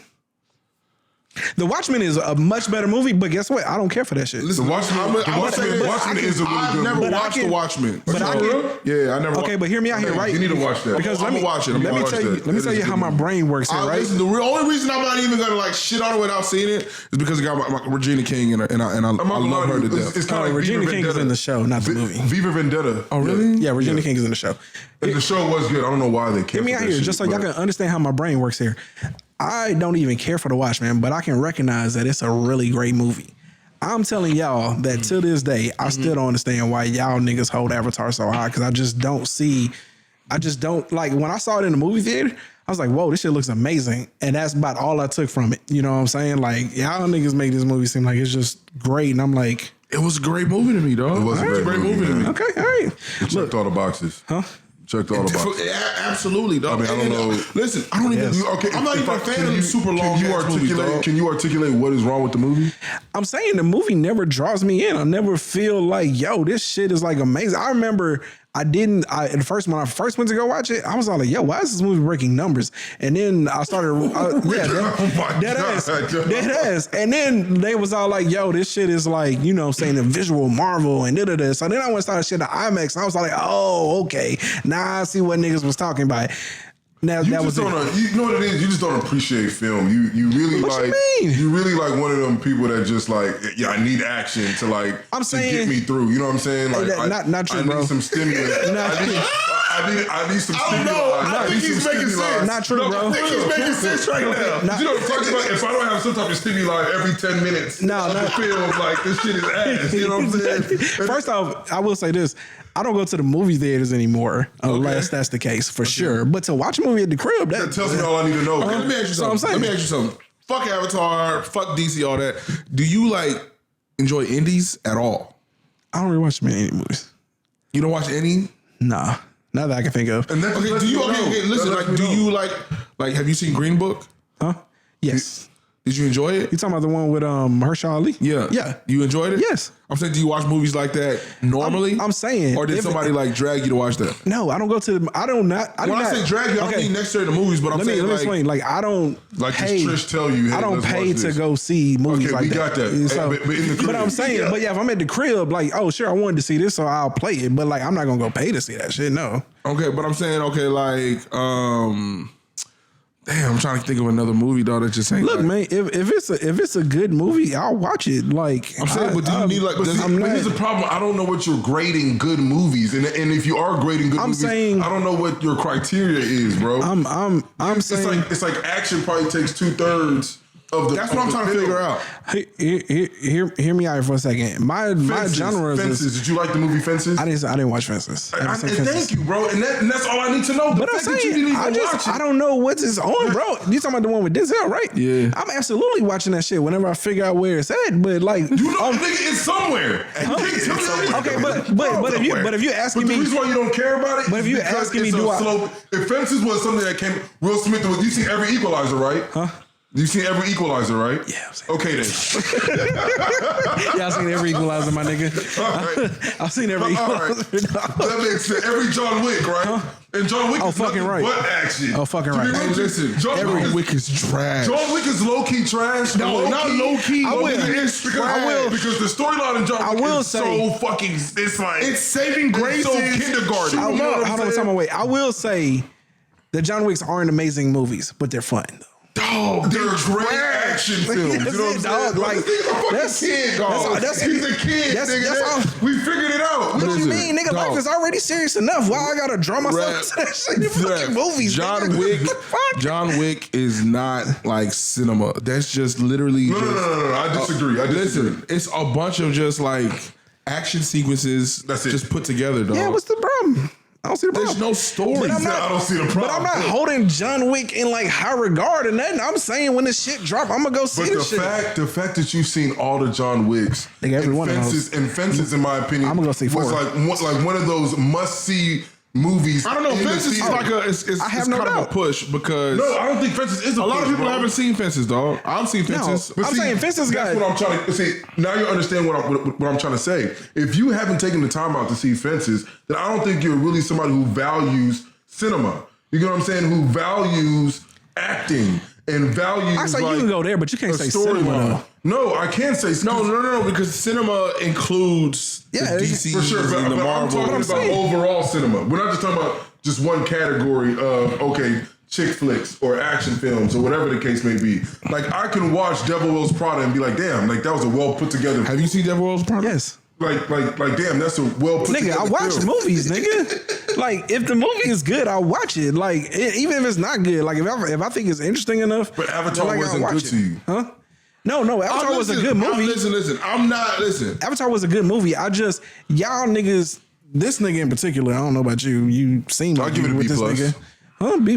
The Watchmen is a much better movie, but guess what? I don't care for that shit. The Watchmen is a really I've good never movie. watched The Watchmen. But I can. Yeah, I never. Okay, but hear me out here, right? You need to watch that. Because I'm gonna watch it. Let me tell you how my brain works here, right? Listen, the only reason I'm not even gonna like shit on it without seeing it is because it got my Regina King and I love her to death. It's kind of like Regina Viva King is Vendetta. in the show, not the movie. Viva Vendetta. Oh really? Yeah, Regina King is in the show. And the show was good. I don't know why they canceled Hear me out that here, shit, just so y'all but- can understand how my brain works here. I don't even care for The Watchmen, but I can recognize that it's a really great movie. I'm telling y'all that to this day, I still don't understand why y'all niggas hold Avatar so high because I just don't like when I saw it in the movie theater, I was like, whoa, this shit looks amazing. And that's about all I took from it. You know what I'm saying? Like, y'all niggas make this movie seem like it's just great. And I'm like, It was a great movie to me, dog. It was a great movie to me. okay, all right. Checked all the boxes. Huh? Checked all the boxes. Absolutely, dog. I mean, I don't know. Listen, I don't even. I'm not even a fan of super long movies, dog. Can you articulate what is wrong with the movie? I'm saying the movie never draws me in. I never feel like, yo, this shit is like amazing. I remember when I first went to go watch it, I was all like, yo, why is this movie breaking numbers? And then I started, dead ass. And then they was all like, yo, this shit is like, you know, saying a visual marvel and da-da-da. So then I went and started shit at IMAX. And I was like, oh, okay. Now I see what niggas was talking about. Now You that was just don't. You know what it is? You just don't appreciate film. You really What like. you mean? You really like one of them people that just like. Yeah, I need action to like. I'm saying, to get me through. You know what I'm saying? Like, not true, I bro. need some stimulus. I need some stimulus. I think he's making sense. Not true, bro. I think he's making sense right now. You know what I'm talking about? If I don't have some type of stimuli every 10 minutes, I feel like this shit is ass. You know what I'm saying? First off, I will say this. I don't go to the movie theaters anymore unless that's the case, for sure. But to watch a movie at the crib, that tells me all I need to know. Let me ask you something. Let me ask you something. Fuck Avatar, fuck DC, all that. Do you like enjoy indies at all? I don't really watch many movies. You don't watch any? Nah, not that I can think of. And Okay, do you listen? Like, do you like? Have you seen Green Book? Huh? Yes. Did you enjoy it? You talking about the one with Mahershala Ali? Yeah. Yeah. You enjoyed it? Yes. I'm saying, do you watch movies like that normally? I'm saying. Or did somebody like drag you to watch that? No, I don't go to the. I don't not. When I say drag you, I don't mean necessarily the movies, but I'm saying let me like, explain. Like I don't Like pay. does Trish tell you? Hey, I don't let's pay watch to this. go see movies Okay, like we that. got that. So, Hey, but in the crib, but I'm saying, but yeah, if I'm at the crib, like, oh sure, I wanted to see this, so I'll play it. But like, I'm not gonna go pay to see that shit. No. Okay, but I'm saying, okay, like, damn, I'm trying to think of another movie, though, that just ain't. Look, like, man, if it's a good movie, I'll watch it. Like I'm saying, but do you need like? But, does see, it- but here's the problem. I don't know what you're grading good movies, and if you are grading good movies, saying- I don't know what your criteria is, bro. I'm saying it's like action probably takes 2/3 of the. That's what I'm trying to figure out. hear me out for a second. My genre Fences. is. Did you like the movie Fences? I didn't watch Fences. I haven't seen Fences. Thank you, bro. And that's all I need to know. The But I'm fact that you saying, didn't even watch it. I don't know what's on, bro. You talking about the one with Denzel, right? Yeah. I'm absolutely watching that shit whenever I figure out where it's at. But like, You know, nigga, it's somewhere. You can't tell me everything. Okay, but if you're asking But me, the reason why you don't care about it But if is you're because asking me, it's do a I- slow. If Fences was something that came, Will Smith was. You seen every Equalizer, right? Huh? You seen every Equalizer, right? Yeah, I've seen Okay then. yeah, I've seen every Equalizer, my nigga. All right. I've seen every All right. Equalizer. That makes sense. Every John Wick, right? And John Wick Oh, is fucking nothing right. but action. Oh, fucking To be right. real, Listen, John Wick is trash. John Wick is low key trash. No, not low key. I will. It's Because, trash. because the storyline in John Wick is so fucking. It's like It's saving grace. so kindergarten. Shoot 'em You know up. what I'm Hold on, saying? wait. I will say the John Wicks aren't amazing movies, but they're fun though. Dog, They're great action films. That's You know what I'm it, saying? dog. Like, This nigga's a fucking that's- kid, dog. that's- He's a kid, that's- nigga. that's all- We figured it out. What you Listen, mean, nigga? dog. Life is already serious enough. Why I gotta draw myself to that shit in fucking movies? John nigga? Wick. Fuck. John Wick is not like cinema. That's just literally. No. I disagree. I disagree. Listen, it's a bunch of just like action sequences. That's it. Just put together, dog. Yeah, what's the problem? I don't see the problem. There's no story. But I'm I don't see the problem. But I'm not holding John Wick in like high regard or nothing. I'm saying when this shit drop, I'm gonna go see But this shit. the fact that you've seen all the John Wicks Nigga, every and one of Fences, those. and Fences, in my opinion, I'm gonna go see was 4. like one of those must see movies. I don't know. in the Fences is theater. like it's I have it's no kind of a doubt. push because No, I don't think Fences is a lot of push, people bro. haven't seen Fences, dog. I've seen Fences. I'm saying Fences that's got- what I'm trying to see. Now you understand what I'm trying to say. If you haven't taken the time out to see Fences, then I don't think you're really somebody who values cinema. You know what I'm saying? Who values acting and values. I say like, you can go there, but you can't a say cinema storyline. though. No, I can't say No, because cinema includes Yeah, the it's- DC for sure. But, and the but I'm Marvel. talking about saying. overall cinema. We're not just talking about just one category of chick flicks or action films or whatever the case may be. Like I can watch Devil Wears Prada and be like, damn, like that was a well put together. Have you seen Devil Wears Prada? Yes. Like damn, that's a well put Nigga, together I watch film. movies, nigga. Like, if the movie is good, I'll watch it. Like, even if it's not good, like if I think it's interesting enough. But Avatar then, like, I'll wasn't watch good it. to you. Huh? No, Avatar was a good movie. Listen. I'm not. Listen. Avatar was a good movie. I just, y'all niggas, this nigga in particular, I don't know about you. You seem like I'll give you it a with B+. this nigga. Huh? B+?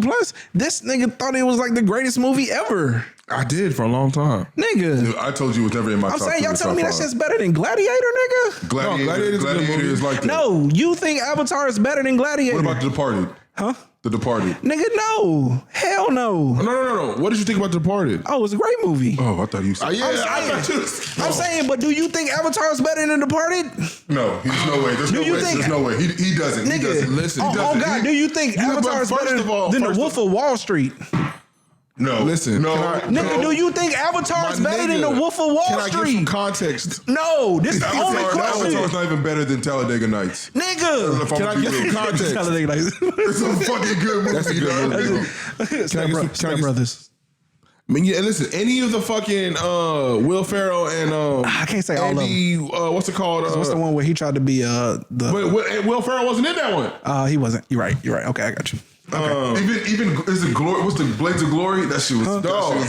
This nigga thought it was like the greatest movie ever. I did for a long time. Nigga. I told you it was never in my top 2 I'm saying, y'all telling me that shit's better than Gladiator, nigga? Gladiator is like that. No, you think Avatar is better than Gladiator? What about The Departed? Huh? The Departed. Nigga, no. Hell no. No. What did you think about The Departed? Oh, it's a great movie. Oh, I thought you said. I'm saying, but do you think Avatar is better than The Departed? No, there's no way. There's no way. He doesn't. Nigga, He doesn't. Listen, oh God, do you think Avatar is better than The Wolf of Wall Street? No. Listen, No. Nigga, do you think Avatar is better than The Wolf of Wall Can I give some Street? context? No, this is the only question. Avatar's not even better than Talladega Nights. Nigga, Can I give some context? It's a fucking good movie. That's a good movie. Step Brothers. I mean, yeah, listen, any of the fucking Will Ferrell and I can't say all of them. What's it called? What's the one where he tried to be But Will Ferrell wasn't in that one. He wasn't. You're right. Okay, I got you. Even is it Glory? What's the Blades of Glory? That shit was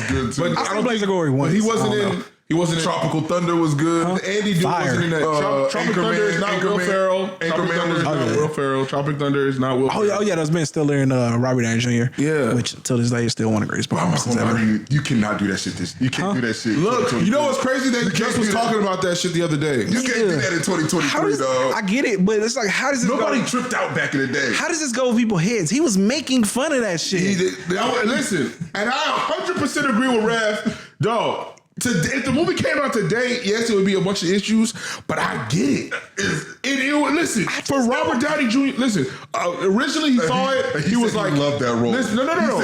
good too. But I don't Blades of Glory once. He wasn't in. know. He wasn't in. Tropical Thunder was good. Andy Duke Fire. wasn't in that. Tropic Thunder is not Will Ferrell. Tropic Thunder is not Will Ferrell. Tropic Thunder is not Will Ferrell. Oh yeah, that's Ben Stiller and Robert Downey Jr. Yeah. Which till this day is still one of the greatest performances ever. You cannot do that shit. You can't do that shit. Look, you know what's crazy? They just was talking about that shit the other day. You can't do that in 2023, dog. I get it, but it's like, how does this Nobody go? tripped out back in the day. How does this go over people's heads? He was making fun of that shit. Listen, and I 100% agree with Rev, dog. If the movie came out today, yes, it would be a bunch of issues, but I get it. Listen, for Robert Downey Jr., listen, originally he saw it, he was like, he loved that role. Listen, no.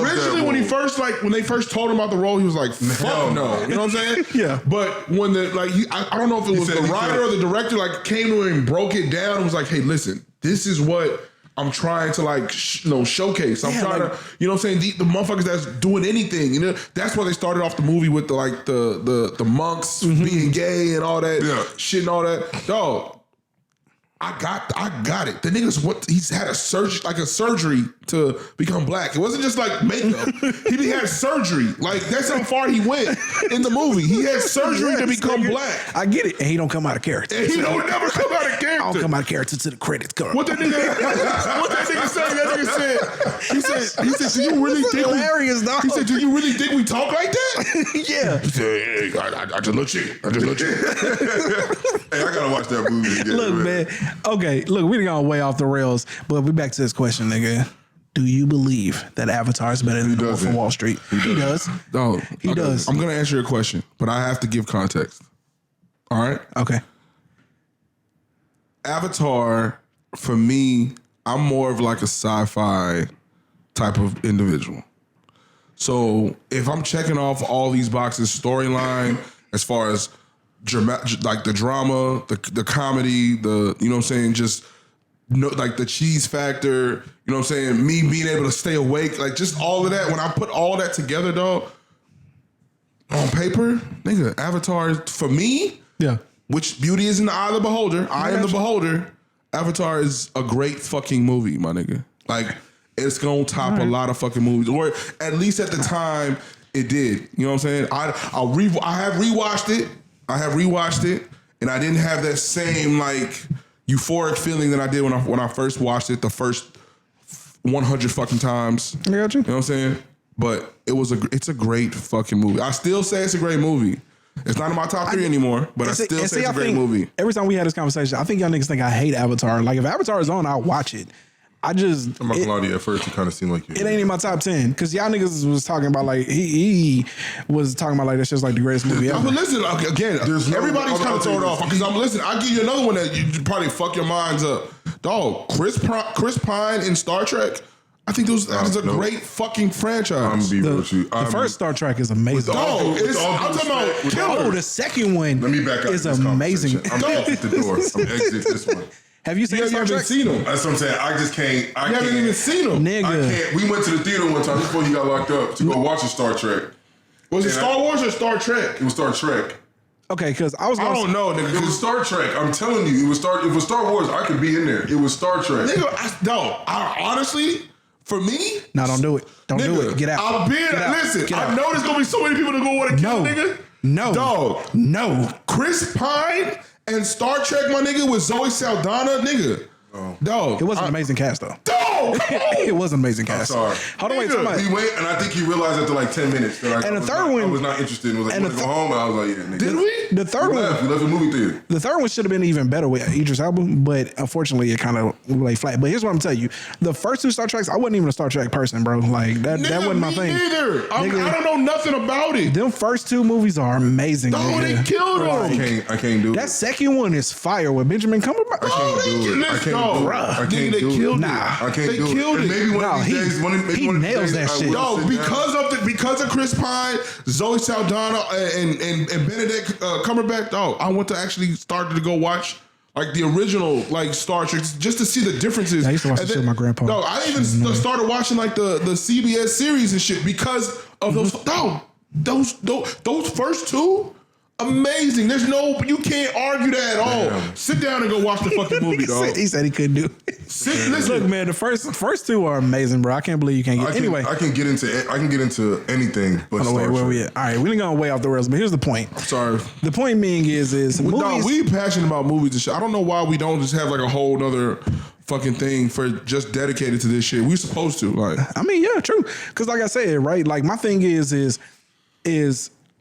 Originally, when they first told him about the role, he was like, fuck no. You know what I'm saying? Yeah. But when I don't know if it was the writer or the director, came to him and broke it down and was like, hey, listen, this is what I'm trying to showcase. I'm trying to, you know what I'm saying? The motherfuckers that's doing anything, you know, that's why they started off the movie with the monks being gay and all that shit and all that. Dog, I got it. The nigga's he's had a surgery to become black. It wasn't just like makeup. He had surgery. That's how far he went in the movie. He had surgery to become black. I get it. And he don't come out of character. And he don't never come out of character. I don't come out of character to the credits come. What that nigga said? That nigga said, he said, do you really think hilarious, dog? He said, do you really think we talk like that? Yeah. He said, hey, I just look chicken. Hey, I gotta watch that movie again. Look, man. Okay, look, we done gone way off the rails, but we back to this question, nigga. Do you believe that Avatar is better than The Wolf of Wall Street? He does. No, he does. I'm gonna answer your question, but I have to give context. All right? Okay. Avatar, for me, I'm more of like a sci-fi type of individual. So if I'm checking off all these boxes, storyline, as far as the drama, the comedy, the, you know what I'm saying, just the cheese factor, you know what I'm saying, me being able to stay awake, just all of that. When I put all that together, dog, on paper, nigga, Avatar is, for me, which beauty is in the eye of the beholder. I am the beholder. Avatar is a great fucking movie, my nigga. It's gonna top a lot of fucking movies, or at least at the time it did. You know what I'm saying? I have rewatched it, and I didn't have that same euphoric feeling that I did when I first watched it the first 100 fucking times. I got you. You know what I'm saying? But it's a great fucking movie. I still say it's a great movie. It's not in my top 3 anymore, but I still say it's a great movie. Every time we had this conversation, I think y'all niggas think I hate Avatar. If Avatar is on, I'll watch it. I'm not gonna lie to you. At first, it kind of seemed like it ain't in my top 10 because y'all niggas was talking about he was talking about that shit's the greatest movie ever. But listen, again, everybody's kind of thrown off because I'll give you another one that you probably fuck your minds up. Dog, Chris Pine in Star Trek. I think that is a great fucking franchise. I'm gonna be real with you. The first Star Trek is amazing. I'm talking about killer. The second one Let me back up. is amazing. I'm exit the door. I'm exit this one. Have you seen Star Trek? Seen them. That's what I'm saying. I just can't. You haven't even seen them. Nigga. I can't. We went to the theater one time before you got locked up to go watch a Star Trek. Was it Star Wars or Star Trek? It was Star Trek. Okay, because I don't know, nigga. It was Star Trek. I'm telling you, it was Star Wars. I could be in there. It was Star Trek. Nigga, honestly, for me, no, don't do it. Don't do it. Get out. Listen, I know there's gonna be so many people that gonna want to kill nigga. No, dog, no. Chris Pine and Star Trek, my nigga, with Zoe Saldana, nigga. Dog. It wasn't an amazing cast though. Dog. It was an amazing cast. sorry. Hold on, wait. Somebody. He went, and I think he realized after like 10 minutes that And the third one, I was not interested. And was like, "You want to go home?" And I was like, "Yeah, nigga." Did we? The third We one. left. We left the movie theater. The third one should have been even better with Idris Elba, but unfortunately it kind of lay flat. But here's what I'm telling you: the first 2 Star Treks, I wasn't even a Star Trek person, bro. Like that wasn't my thing. Neither. I Nigga, don't know nothing about it. them first 2 movies are amazing. Oh, they nigga. killed him. I can't do That it. second one is fire with Benjamin Cumberbatch. I can't do it. I Let's can't go. do it. I Nigga, can't they do it. killed it. Nah. I can't They do killed it. And it. maybe one No, of these days, he nails that shit. Yo, sit down. because of Chris Pine, Zoe Saldana, and Benedict Cumberbatch, I went to actually start to go watch like the original like Star Trek just to see the differences. I used to watch And the shit with my grandpa. No, I even started watching like the CBS series and shit because of those. No, those first 2. Amazing. You can't argue that at all. Damn. Sit down and go watch the fucking movie, dog. he said he couldn't do it. Listen. Look, man, the first 2 are amazing, bro. I can't believe you can't get. Anyway, I can get into anything but hold on, Star where Trek. we at? All right, we're going way off the rails, but here's the point. Sorry. The point being is movies. Dog, we passionate about movies and shit. I don't know why we don't just have like a whole other fucking thing for just dedicated to this shit. We supposed to like. I mean, yeah, true. Because like I said, right? Like my thing is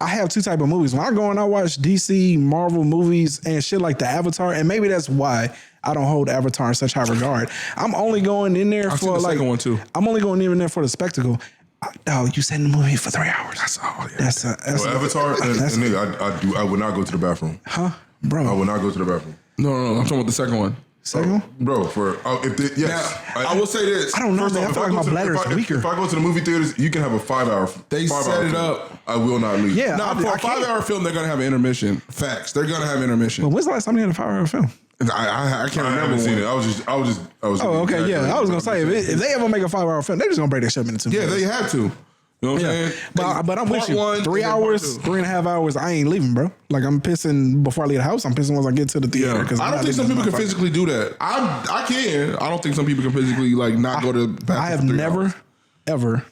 I have 2 type of movies. When I go and I watch DC, Marvel movies and shit like the Avatar, and maybe that's why I don't hold Avatar in such high regard. I'm only going in there I've seen for the like second one too. I'm only going in there for the spectacle. You sat in the movie for 3 hours. That's all. Yeah. That's Avatar, and nigga, I would not go to the bathroom. huh, bro. I would not go to the bathroom. No. I'm talking about the second one. Second one? Bro, yes. Now, I will say this. I don't know, First man. off, I feel like my bladder is weaker. If I go to the movie theaters, you can have a 5-hour. They 5 set hour it film. up. I will not leave. Yeah. Nah, for I a can't. 5-hour film, they're gonna have an intermission. Facts. They're gonna have intermission. But when's the last time you had a 5-hour film? I can't I remember haven't seen one. it. I was. Oh, okay, yeah. I was gonna say if they ever make a 5-hour film, they're just gonna break that shit into 2 Yeah, minutes. they have to. You know what I'm Yeah, saying? but I'm with Part you. one, 3 and then part hours, two. 3.5 hours. I ain't leaving, bro. Like I'm pissing before I leave the house. I'm pissing once I get to the theater. Yeah. Because I don't think some people can physically do that. I can. I don't think some people can physically like not go to the bathroom. I have for 3 never, hours. ever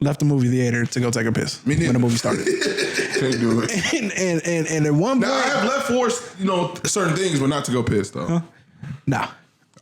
left the movie theater to go take a piss Me neither. when the movie started. Can't do it. and at one Now I point, have left for certain things, but not to go piss though. nah.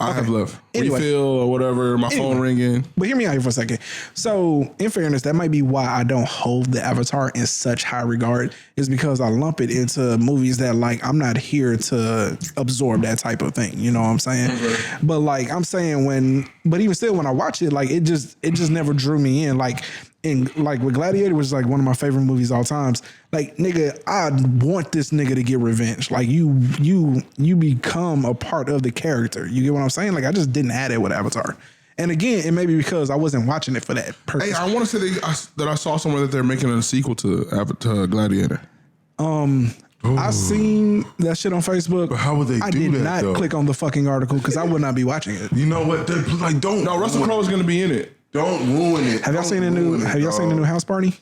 I have left Anyway. refill or whatever. My phone ringing. But hear me out here for a second. So, in fairness, that might be why I don't hold the Avatar in such high regard, is because I lump it into movies that, like, I'm not here to absorb that type of thing. You know what I'm saying? Mm-hmm. But, like, I'm saying but even still, when I watch it, like, it just never drew me in. Like with Gladiator, which is like one of my favorite movies of all times. Like, nigga, I want this nigga to get revenge. Like, you become a part of the character. You get what I'm saying? Like, I just didn't have it with Avatar. And again, it may be because I wasn't watching it for that purpose. Hey, I want to say that I saw somewhere that they're making a sequel to Gladiator. I seen that shit on Facebook. But how would they I do did that, not though? click on the fucking article because I would not be watching it. You know what? Don't. No, Russell Crowe is going to be in it. Don't ruin it. Have y'all seen the new? Have y'all seen the new House Party?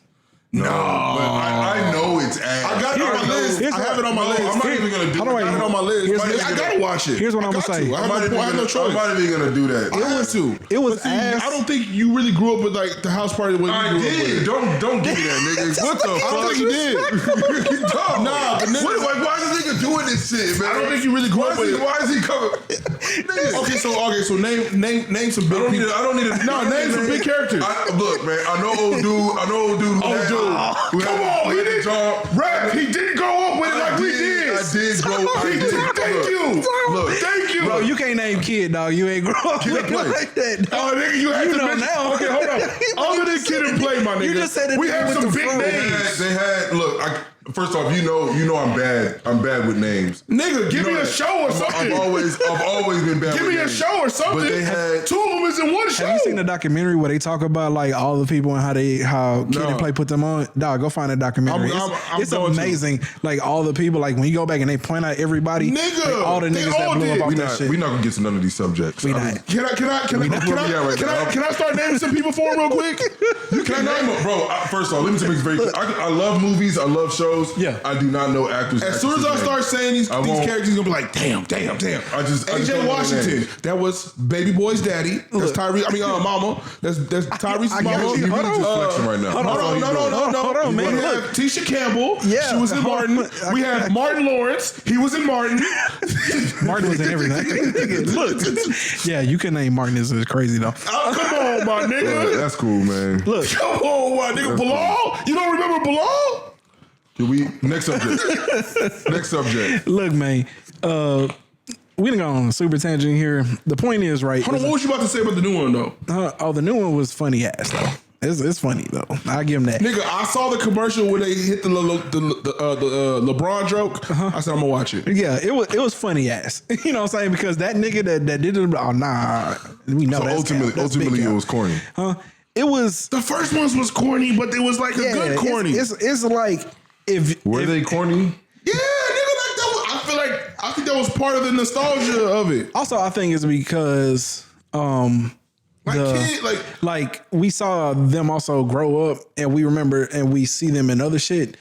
No, but I know it's ass. I got it on my list. I have it on my list. I'm not even gonna do Hold on, it. wait. I got it on my list. I gotta watch it. Here's what I'm I gonna got say. to. I I'm not have no I'm choice. not even gonna do that. I want to. It was But see, ass. I don't think you really grew up with like the house party the way I you grew up with. did. Don't give me that, nigga. What the I fuck? don't think you did. Dog. Nah, but nigga- why is this nigga doing this shit, man? I don't think you really grew up with it. Why is he coming? Nigga. So name some big people. I don't need to. No, name some big characters. Look, man. I know old dude. Who had a job. Rap, he didn't grow up with it like we did. I did grow. Thank you. Look, Thank you. Bro, you can't name kid, dog. You ain't grow up with it Play. like that. Oh, nigga, you had You to know mention- now. Okay, hold on. Other than Kid and Play, my nigga. You just said the we nigga have with some the big fro. names. They had. Look, first off, you know I'm bad. I'm bad with names. Nigga, give You me know a that. show or something. I've always been bad. Give with me a names. show or something. But they had. Two of them is in one show. Have you seen the documentary where they talk about like all the people and how Kid and Play put them on? Dog, go find that documentary. I'm It's going to. amazing. Like all the people, like when you go back and they point out everybody, Nigga, like, all the they niggas all that blew did. up off We that not. shit. We not gonna get to none of these subjects. We I mean, not. Can I start naming some people for him real quick? You can name them, bro. First off, let me make this very clear. I love movies. I love shows. Yeah. I do not know actors. As soon as I start saying these won't. characters, he's gonna be like, damn. I just don't AJ know Washington. their names. That was Baby Boy's daddy. That's Tyrese. Mama. That's Tyrese's I got mama. you. You really Hold just on. flexing right now. Hold on, no. You on, man. We Look, have Tisha Campbell. Yeah. She was in Martin. We have Martin Lawrence. He was in Martin. Martin was in everything. Look, yeah, you can name Martin. This is crazy though. Oh, come on, my nigga. That's cool, man. Look, Come on, my nigga. Bilal? You don't remember Bilal? Can we next subject? Next subject. look, man. We done gone on a super tangent here. The point is, right? Hold on, what was you about to say about the new one, though? The new one was funny ass though. It's funny though. I give him that. Nigga, I saw the commercial where they hit the LeBron joke. I said, I'm going to watch it. Yeah, it was funny ass. You know what I'm saying? Because that nigga that did it, oh nah, we know So that's ultimately, it was corny. It was The first ones was corny, but it was like a good corny. It's like if Were they corny? Yeah, nigga, like that was, I think that was part of the nostalgia of it. also I think it's because like we saw them also grow up and we remember and we see them in other shit.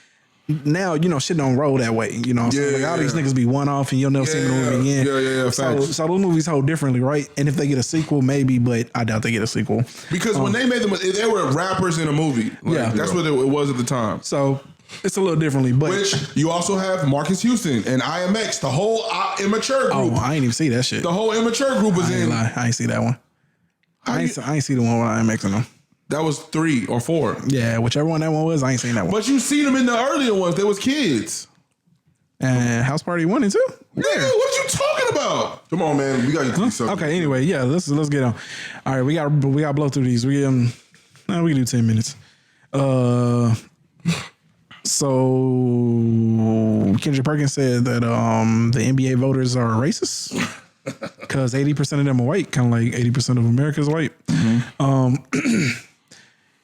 Now, you know, shit don't roll that way. You know what I'm saying? Like all these niggas be one off and you'll never see the movie again. Yeah. So those movies hold differently, right? And if they get a sequel, maybe, but I doubt they get a sequel. Because when they made them, they were rappers in a movie. Like, that's what it was at the time. So it's a little differently, but Which you also have Marcus Houston and IMX, the whole immature group. I ain't even see that shit. The whole immature group was I ain't in. lie. I ain't see that one. I ain't see the one with IMX in them. That was 3 or 4. Yeah, whichever one that one was, I ain't seen that one. But you seen them in the earlier ones. They was kids. And House Party 1 and 2? Nigga, what you talking about? Come on, man. We got to get to these subjects. Okay, anyway, yeah, let's get on. All right, we got to blow through these. We can do 10 minutes. So Kendrick Perkins said that the NBA voters are racist because 80% of them are white, kind of like 80% of America's white.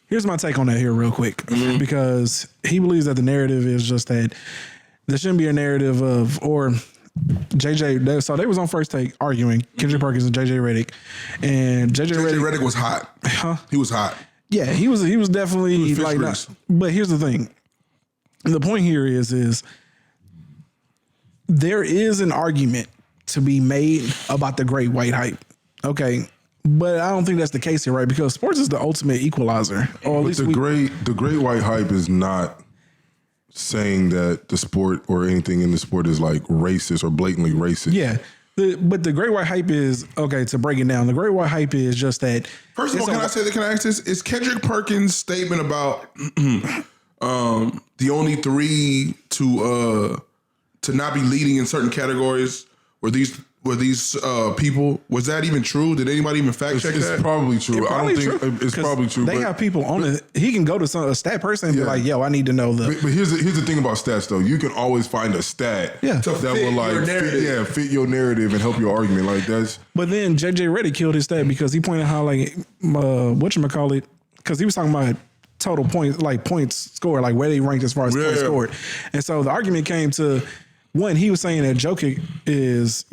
Here's my take on that here real quick, because he believes that the narrative is just that there shouldn't be a narrative of, or JJ, so they was on First Take arguing, Kendrick Perkins and JJ Redick, and JJ Redick was hot. He was hot. Yeah, he was definitely like that. But here's the thing. The point here is there is an argument to be made about the great white hype. Okay. But I don't think that's the case here, right? Because sports is the ultimate equalizer. Or at least the great white hype is not saying that the sport or anything in the sport is like racist or blatantly racist. Yeah. But the great white hype is, okay, to break it down, the great white hype is just that. First of all, can I ask this? Is Kendrick Perkins' statement about the only 3 to not be leading in certain categories were these people, was that even true? Did anybody even fact check that? It's probably true. I don't think it's probably true. They have people on it. He can go to a stat person and be like, yo, I need to know the. But here's the thing about stats though. You can always find a stat that will like fit your narrative and help your argument. Like that's. But then JJ Redick killed his stat because he pointed how like whatchamacallit, because he was talking about total points, like points scored, like where they ranked as far as points scored. And so the argument came to, one, he was saying that Jokic is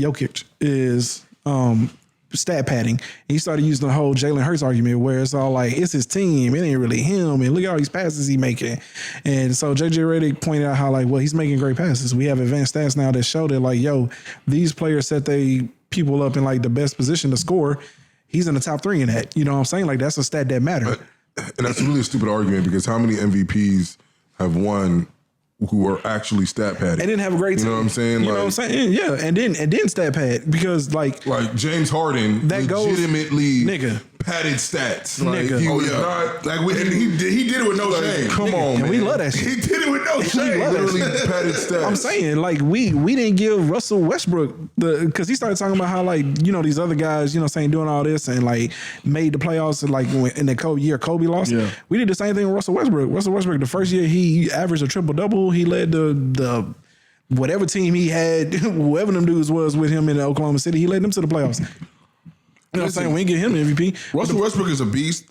stat padding. He started using the whole Jalen Hurts argument where it's all like, it's his team, it ain't really him, and look at all these passes he making. And so JJ Redick pointed out how like, well, he's making great passes. We have advanced stats now that show that like, yo, these players set they people up in like the best position to score. He's in the top 3 in that. You know what I'm saying? Like that's a stat that matters. And that's really a stupid argument because how many MVPs have won who are actually stat padding? And didn't have a great team. You know what I'm saying? You know what I'm saying? Yeah. And then stat pad because like James Harden that legitimately nigga padded stats. Nigga. He was not like he did it with no shame. Come on, man. We love that shit. He did it with no shame. Literally padded stats. I'm saying like we didn't give Russell Westbrook because he started talking about how like, you know, these other guys, you know, saying doing all this and like made the playoffs like in the year Kobe lost. Yeah. We did the same thing with Russell Westbrook. Russell Westbrook, the first year he averaged a triple-double. He led the whatever team he had, whoever them dudes was with him in Oklahoma City, he led them to the playoffs. You know what I'm saying? We ain't get him the MVP. Russell Westbrook is a beast.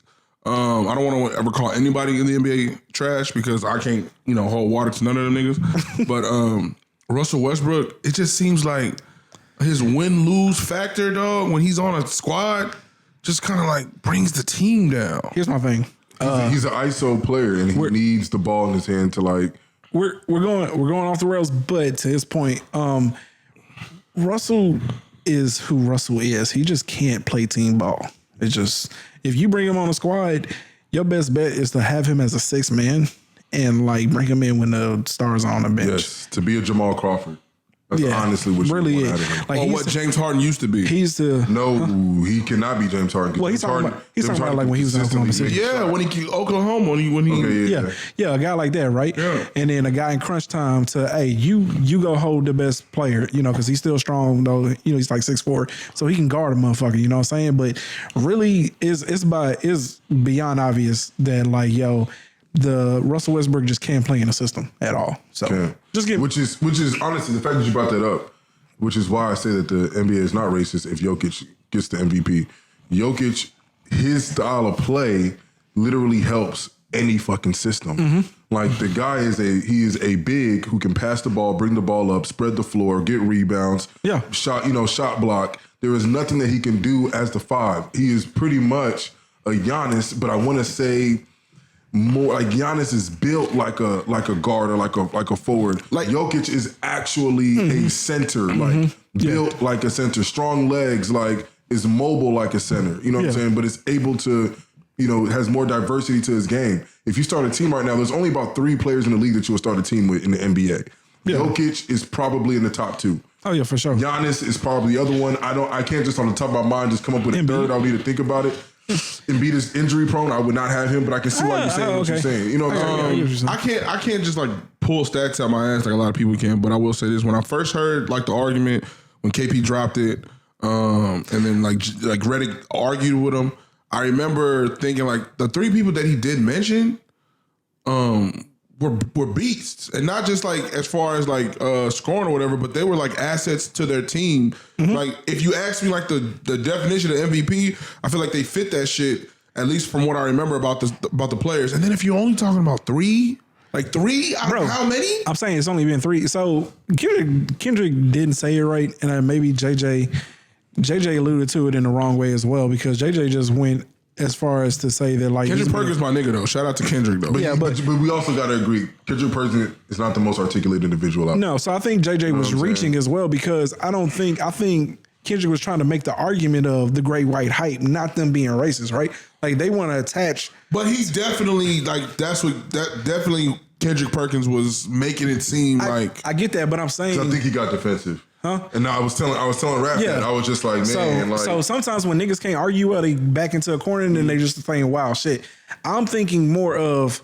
I don't want to ever call anybody in the NBA trash because I can't, you know, hold water to none of them niggas. But Russell Westbrook, it just seems like his win-lose factor, dog, when he's on a squad, just kind of like brings the team down. Here's my thing. He's an ISO player and he needs the ball in his hand to like. We're going off the rails, but to his point, Russell is who Russell is. He just can't play team ball. It's just, if you bring him on a squad, your best bet is to have him as a 6th man and like bring him in when the stars are on the bench. Yes, to be a Jamal Crawford. That's honestly what you really want out of him. like Or what James Harden used to be. He's the No, he cannot be James Harden. Well, he's talking about like when he was in Oklahoma City. Yeah, when he Oklahoma, when he Yeah, a guy like that, right? Yeah. And then a guy in crunch time to, hey, you go hold the best player, you know, because he's still strong though. You know, he's like 6'4", so he can guard a motherfucker. You know what I'm saying? But really, it's beyond obvious that like, yo, the Russell Westbrook just can't play in the system at all. So just give which is honestly the fact that you brought that up, which is why I say that the NBA is not racist if Jokic gets the MVP. Jokic, his style of play literally helps any fucking system. Mm-hmm. Like the guy is a big who can pass the ball, bring the ball up, spread the floor, get rebounds, shot block. There is nothing that he can do as the 5. He is pretty much a Giannis, but I want to say more like Giannis is built like a guard or like a forward. Like Jokic is actually a center, like built like a center, strong legs, like is mobile like a center. You know what I'm saying? But it's able to, you know, has more diversity to his game. If you start a team right now, there's only about 3 players in the league that you'll start a team with in the NBA. Yeah. Jokic is probably in the top 2. Oh yeah, for sure. Giannis is probably the other one. I can't just on the top of my mind just come up with a third. I'll need to think about it. Embiid is injury prone. I would not have him, but I can see why you're saying what you're saying. You know what I'm saying? I can't just like pull stats out my ass like a lot of people can, but I will say this: when I first heard like the argument when KP dropped it, and then like Reddick argued with him, I remember thinking like the 3 people that he did mention, were beasts, and not just like as far as like scoring or whatever, but they were like assets to their team. Like if you ask me like the definition of MVP, I feel like they fit that shit, at least from what I remember about the players. And then if you're only talking about 3, like 3 out of how many? I'm saying it's only been 3. So Kendrick didn't say it right, and maybe JJ alluded to it in the wrong way as well, because JJ just went as far as to say that like Kendrick Perkins my nigga though. Shout out to Kendrick though. But we also got to agree, Kendrick Perkins is not the most articulate individual out there. No, so I think JJ was reaching as well, because I think Kendrick was trying to make the argument of the great white hype, not them being racist, right? Like they want to attach. But he definitely like definitely Kendrick Perkins was making it seem like. I get that, but I'm saying I think he got defensive. Huh? And I was telling Rap that. I was just like, man. So sometimes when niggas can't argue well, they back into a corner and then they just saying wild shit. I'm thinking more of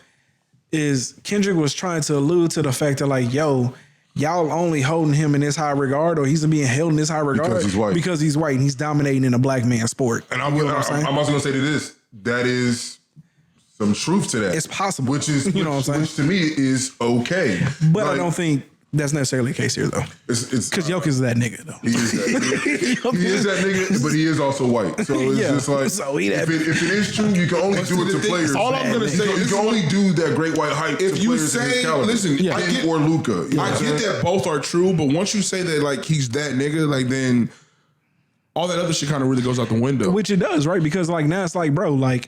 is Kendrick was trying to allude to the fact that like, yo, y'all only holding him in this high regard, or he's being held in this high regard because he's white and he's dominating in a black man sport. And I'm also gonna say to this, that is some truth to that. It's possible. Which is you know what I'm saying? Which to me is okay. But I don't think that's necessarily the case here, though. It's because Jokic is that nigga, though. He is that nigga. He is that nigga, but he is also white. So it's just like, if it is true, you can only do it to players. All I'm going to say is you can only do that great white hype if to you players say, listen, or Luka. I get that both are true, but once you say that like he's that nigga, like then all that other shit kind of really goes out the window. Which it does, right? Because like now it's like, bro, like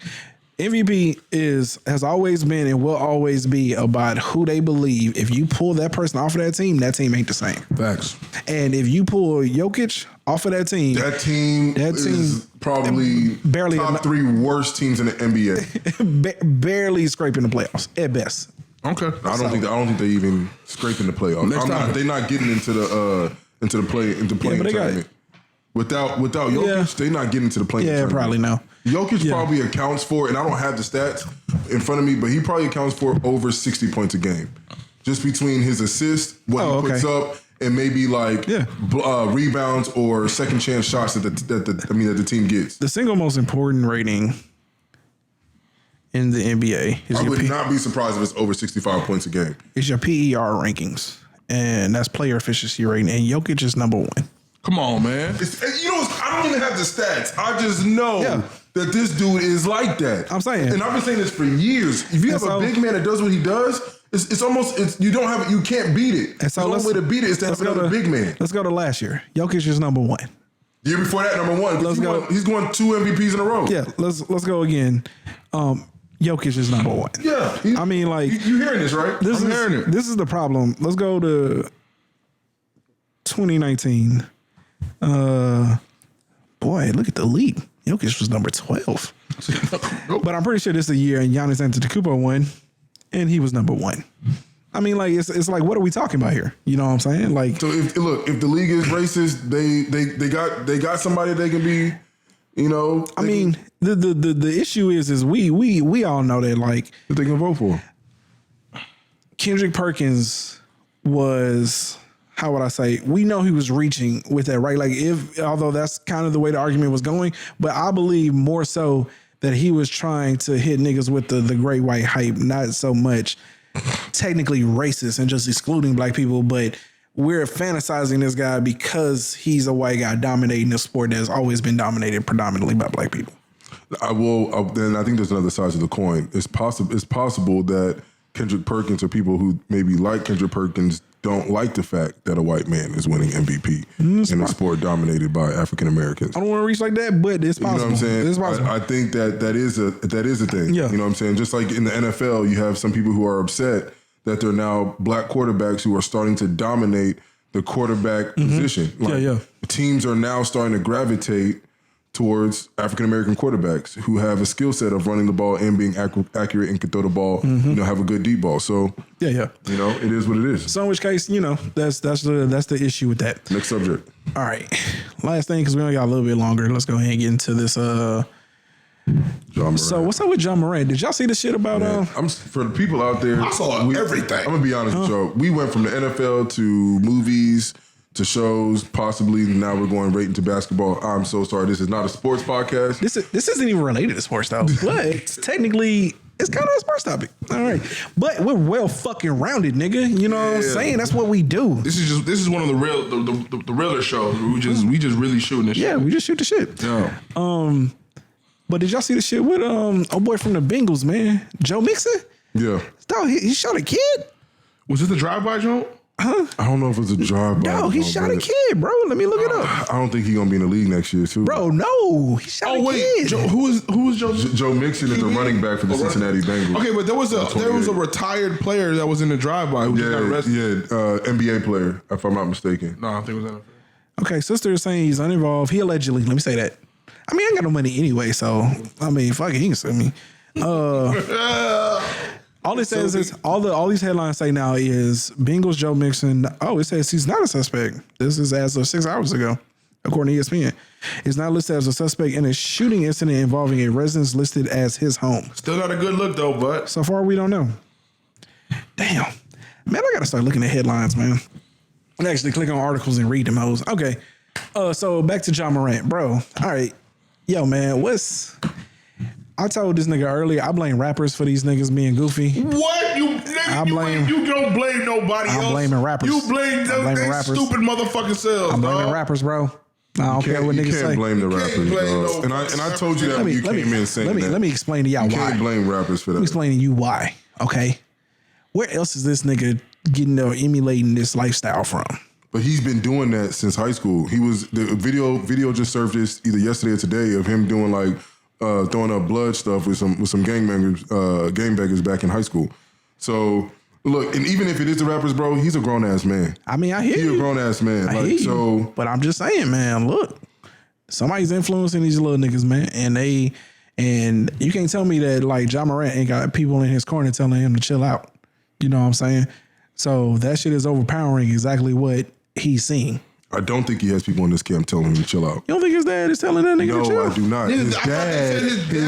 MVP has always been and will always be about who they believe. If you pull that person off of that team ain't the same. Facts. And if you pull Jokic off of that team is probably barely top 3 worst teams in the NBA. barely scraping the playoffs at best. Okay. I don't think they even scraping the playoffs. They're not getting into the playing tournament. Without Jokic, they're not getting into the playing tournament. Yeah, probably no. Jokic probably accounts for, and I don't have the stats in front of me, but he probably accounts for over 60 points a game. Just between his assists, what he puts up, and maybe like rebounds or second chance shots that the team gets. The single most important rating in the NBA is I would not be surprised if it's over 65 points a game. It's your PER rankings, and that's player efficiency rating, and Jokic is number 1. Come on, man. I don't even have the stats. I just know that this dude is like that. I'm saying. And I've been saying this for years. If you have a big man that does what he does, you can't beat it. And so the only way to beat it is to have another big man. Let's go to last year. Jokic is number 1. The year before that, number 1. He's going 2 MVPs in a row. Yeah, let's go again. Jokic is number 1. Yeah. I mean, like... You hearing this, right? I'm hearing it. This is the problem. Let's go to 2019. Boy, look at the league. Jokic was number 12. But I'm pretty sure this is the year and Giannis Antetokounmpo won. and he was number 1. I mean, like it's like, what are we talking about here? You know what I'm saying? Like, so if the league is racist, they got somebody they can be, you know. I mean, the issue is we all know that, like, that they can vote for. Kendrick Perkins was, how would I say? We know he was reaching with that, right? Like, although that's kind of the way the argument was going, but I believe more so that he was trying to hit niggas with the great white hype, not so much technically racist and just excluding black people, but we're fantasizing this guy because he's a white guy dominating a sport that has always been dominated predominantly by black people. Then I think there's another side to the coin. It's possible that Kendrick Perkins or people who maybe like Kendrick Perkins don't like the fact that a white man is winning MVP in a sport dominated by African Americans. I don't want to reach like that, but it's possible. You know what I'm saying? It's possible. I think that is a thing. Yeah. You know what I'm saying? Just like in the NFL, you have some people who are upset that there are now black quarterbacks who are starting to dominate the quarterback position. Like, teams are now starting to gravitate towards African American quarterbacks who have a skill set of running the ball and being accurate and can throw the ball, you know, have a good deep ball. So you know, it is what it is. So in which case, you know, that's the issue with that. Next subject. All right, last thing, because we only got a little bit longer. Let's go ahead and get into this. John Morant. So what's up with John Morant? Did y'all see the shit about? For the people out there, I saw everything. I'm gonna be honest with y'all. We went from the NFL to movies to shows, possibly now we're going right into basketball. I'm so sorry. This is not a sports podcast. This isn't even related to sports though, but it's technically it's kind of a sports topic. All right, but we're well fucking rounded, nigga. You know what I'm saying? That's what we do. This is one of the real the realer shows. We just really shooting this shit. Yeah, we just shoot the shit. Yeah. But did y'all see the shit with a boy from the Bengals, man, Joe Mixon? Yeah. Dog, he shot a kid. Was this the drive-by joint? Huh? I don't know if it's a drive-by. No, he shot a kid, bro. Let me look it up. I don't think he's gonna be in the league next year, too. Bro, no, he shot a kid. Who was Joe? Joe Mixon is the running back for the Cincinnati Bengals. Okay, but there was a retired player that was in the drive-by who just got arrested. NBA player, if I'm not mistaken. No, I think it was NFL. Okay, sister is saying he's uninvolved. He allegedly, let me say that. I mean, I ain't got no money anyway, so I mean, fuck it, he can sue me. All it says is all these headlines say now is Bengals Joe Mixon. Oh, it says he's not a suspect. This is as of 6 hours ago, according to ESPN. He's not listed as a suspect in a shooting incident involving a residence listed as his home. Still not a good look though, but so far we don't know. Damn, man, I gotta start looking at headlines, man. And actually click on articles and read them hoes. Okay, so back to John Morant, bro. All right, yo, man, I told this nigga earlier, I blame rappers for these niggas being goofy. What? You don't blame nobody else. I'm blaming rappers. You blame them stupid motherfucking selves. I'm blaming rappers, bro. I don't care what niggas say. You can't blame the rappers, bro. And I told you that when you came in saying that. Let me explain to y'all why. You can't blame rappers for that. Let me explain to you why, okay? Where else is this nigga getting or emulating this lifestyle from? But he's been doing that since high school. The video just surfaced either yesterday or today of him doing like throwing up blood stuff with some gangbangers back in high school. So look, and even if it is the rappers, bro, he's a grown ass man. I mean, I hear you. He's a grown ass man. I hear you. But I'm just saying, man. Look, somebody's influencing these little niggas, man, and you can't tell me that like John Morant ain't got people in his corner telling him to chill out. You know what I'm saying? So that shit is overpowering exactly what he's seeing. I don't think he has people in this camp telling him to chill out. You don't think his dad is telling that nigga to chill? No, I do not. His dad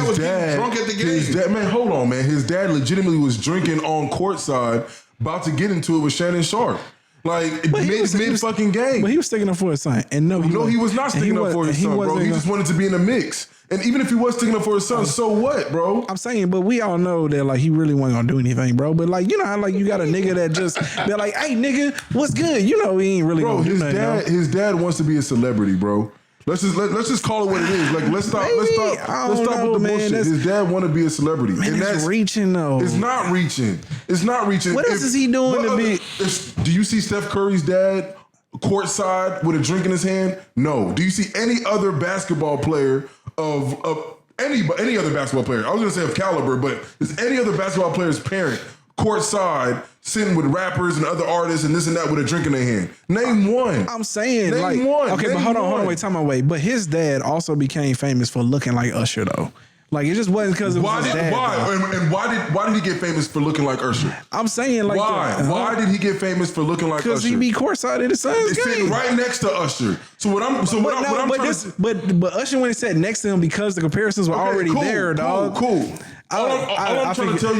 was getting drunk at the game. Man, hold on, man. His dad legitimately was drinking on courtside, about to get into it with Shannon Sharp. Like, mid-fucking game. But he was sticking up for his son. And he was not sticking up for his son, bro. He just wanted to be in the mix. And even if he was sticking up for his son, so what, bro? I'm saying, but we all know that like he really wasn't gonna do anything, bro. But like, you know how like you got a nigga that just they're like, hey nigga, what's good? You know he ain't really gonna do nothing. His dad wants to be a celebrity, bro. Let's just call it what it is. Like let's stop with the bullshit. His dad want to be a celebrity. Man, and that's reaching though. It's not reaching. What else is he doing to be? Do you see Steph Curry's dad courtside with a drink in his hand? No. Do you see any other basketball player of any other basketball player? I was gonna say of caliber, but is any other basketball player's parent courtside sitting with rappers and other artists and this and that with a drink in their hand? Name one. I'm saying Name one. Okay, but hold on, wait, time out, wait. But his dad also became famous for looking like Usher though. Like it just wasn't because it was his dad. Why did he get famous for looking like Usher? I'm saying like Why did he get famous for looking like Usher? Because he be courtside at the Suns It's game. sitting right next to Usher. So but Usher went and sat next to him because the comparisons were already there, dog. Cool. All I'm trying to tell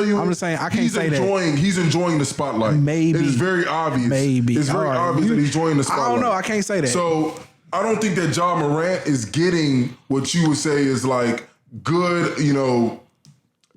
you. I'm just saying I can't say that. He's enjoying the spotlight. Maybe it's very obvious. It's very obvious that he's enjoying the spotlight. I don't know. I can't say that. So I don't think that Ja Morant is getting what you would say is like good,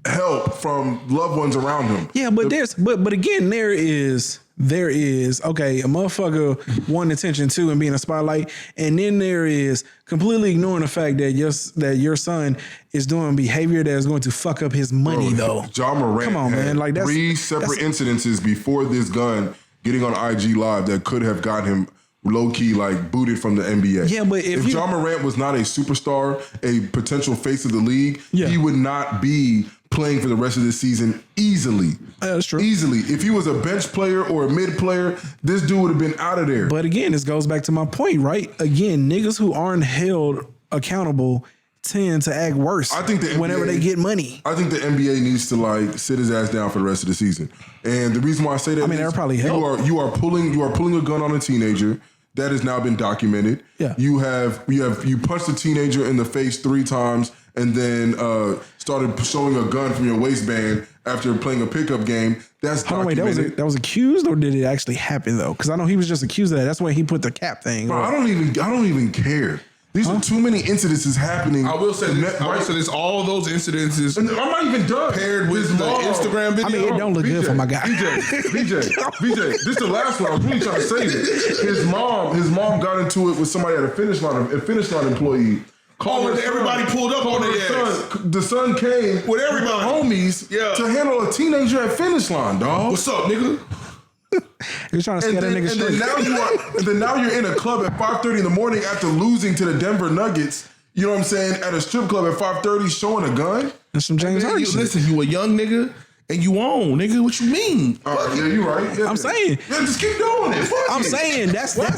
help from loved ones around him. Yeah, but but again, there is okay, a motherfucker wanting attention too and being a spotlight, and then there is completely ignoring the fact that your son is doing behavior that is going to fuck up his money. Though Ja Morant, come on, man, like that's 3 separate incidences before this gun getting on IG Live that could have got him low key like booted from the NBA. Yeah, but if Ja Morant was not a superstar, a potential face of the league, he would not be playing for the rest of this season easily. That's true. Easily. If he was a bench player or a mid player, this dude would have been out of there. But again, this goes back to my point, right? Again, niggas who aren't held accountable tend to act worse whenever they get money. I think the NBA needs to like sit his ass down for the rest of the season. And the reason why I say that that'll probably help. You are pulling a gun on a teenager. That has now been documented. Yeah. You punched a teenager in the face 3 times and then started showing a gun from your waistband after playing a pickup game. That's documented. Wait, that was accused, or did it actually happen though? Because I know he was just accused of that. That's why he put the cap thing. Bro, I don't even care. These are too many incidences happening. I will say this. All those incidences. And I'm not even done. Paired with the Instagram video. I mean, it don't look good for my guy. BJ. This is the last one. I was really trying to say this. His mom got into it with somebody at a Finish Line employee. And everybody pulled up on their ass. The son came with everybody, homies, to handle a teenager at Finish Line, dog. What's up, nigga? You're trying to scare that nigga straight. And then now you're in a club at 5:30 in the morning after losing to the Denver Nuggets. You know what I'm saying? At a strip club at 5:30 showing a gun. That's some James Harden shit. Listen, you a young nigga and you own, nigga. What you mean? Yeah, you're right. Yeah, I'm saying. Yeah, just keep doing it. I'm saying that's not?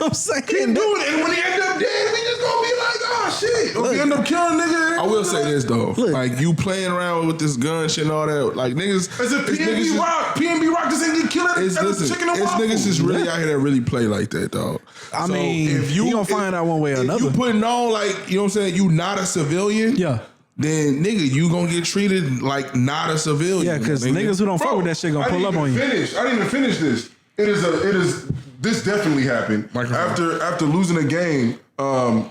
I'm saying keep doing it. And when he end up dead, we just gonna be like, oh shit. If he end up killing nigga. I will say this though. Like you playing around with this gun shit and all that. Like niggas. As a PNB Rock. PNB Rock just ain't get killed as a chicken and waffle. It's niggas just really out here that really play like that, dog. I mean, if you gonna find out one way or another. You putting on like, you know what I'm saying? You not a civilian. Yeah. Then nigga, you gonna get treated like not a civilian. Yeah, because niggas who don't fuck with that shit gonna pull up on you. I didn't even finish this. This definitely happened. After losing a game,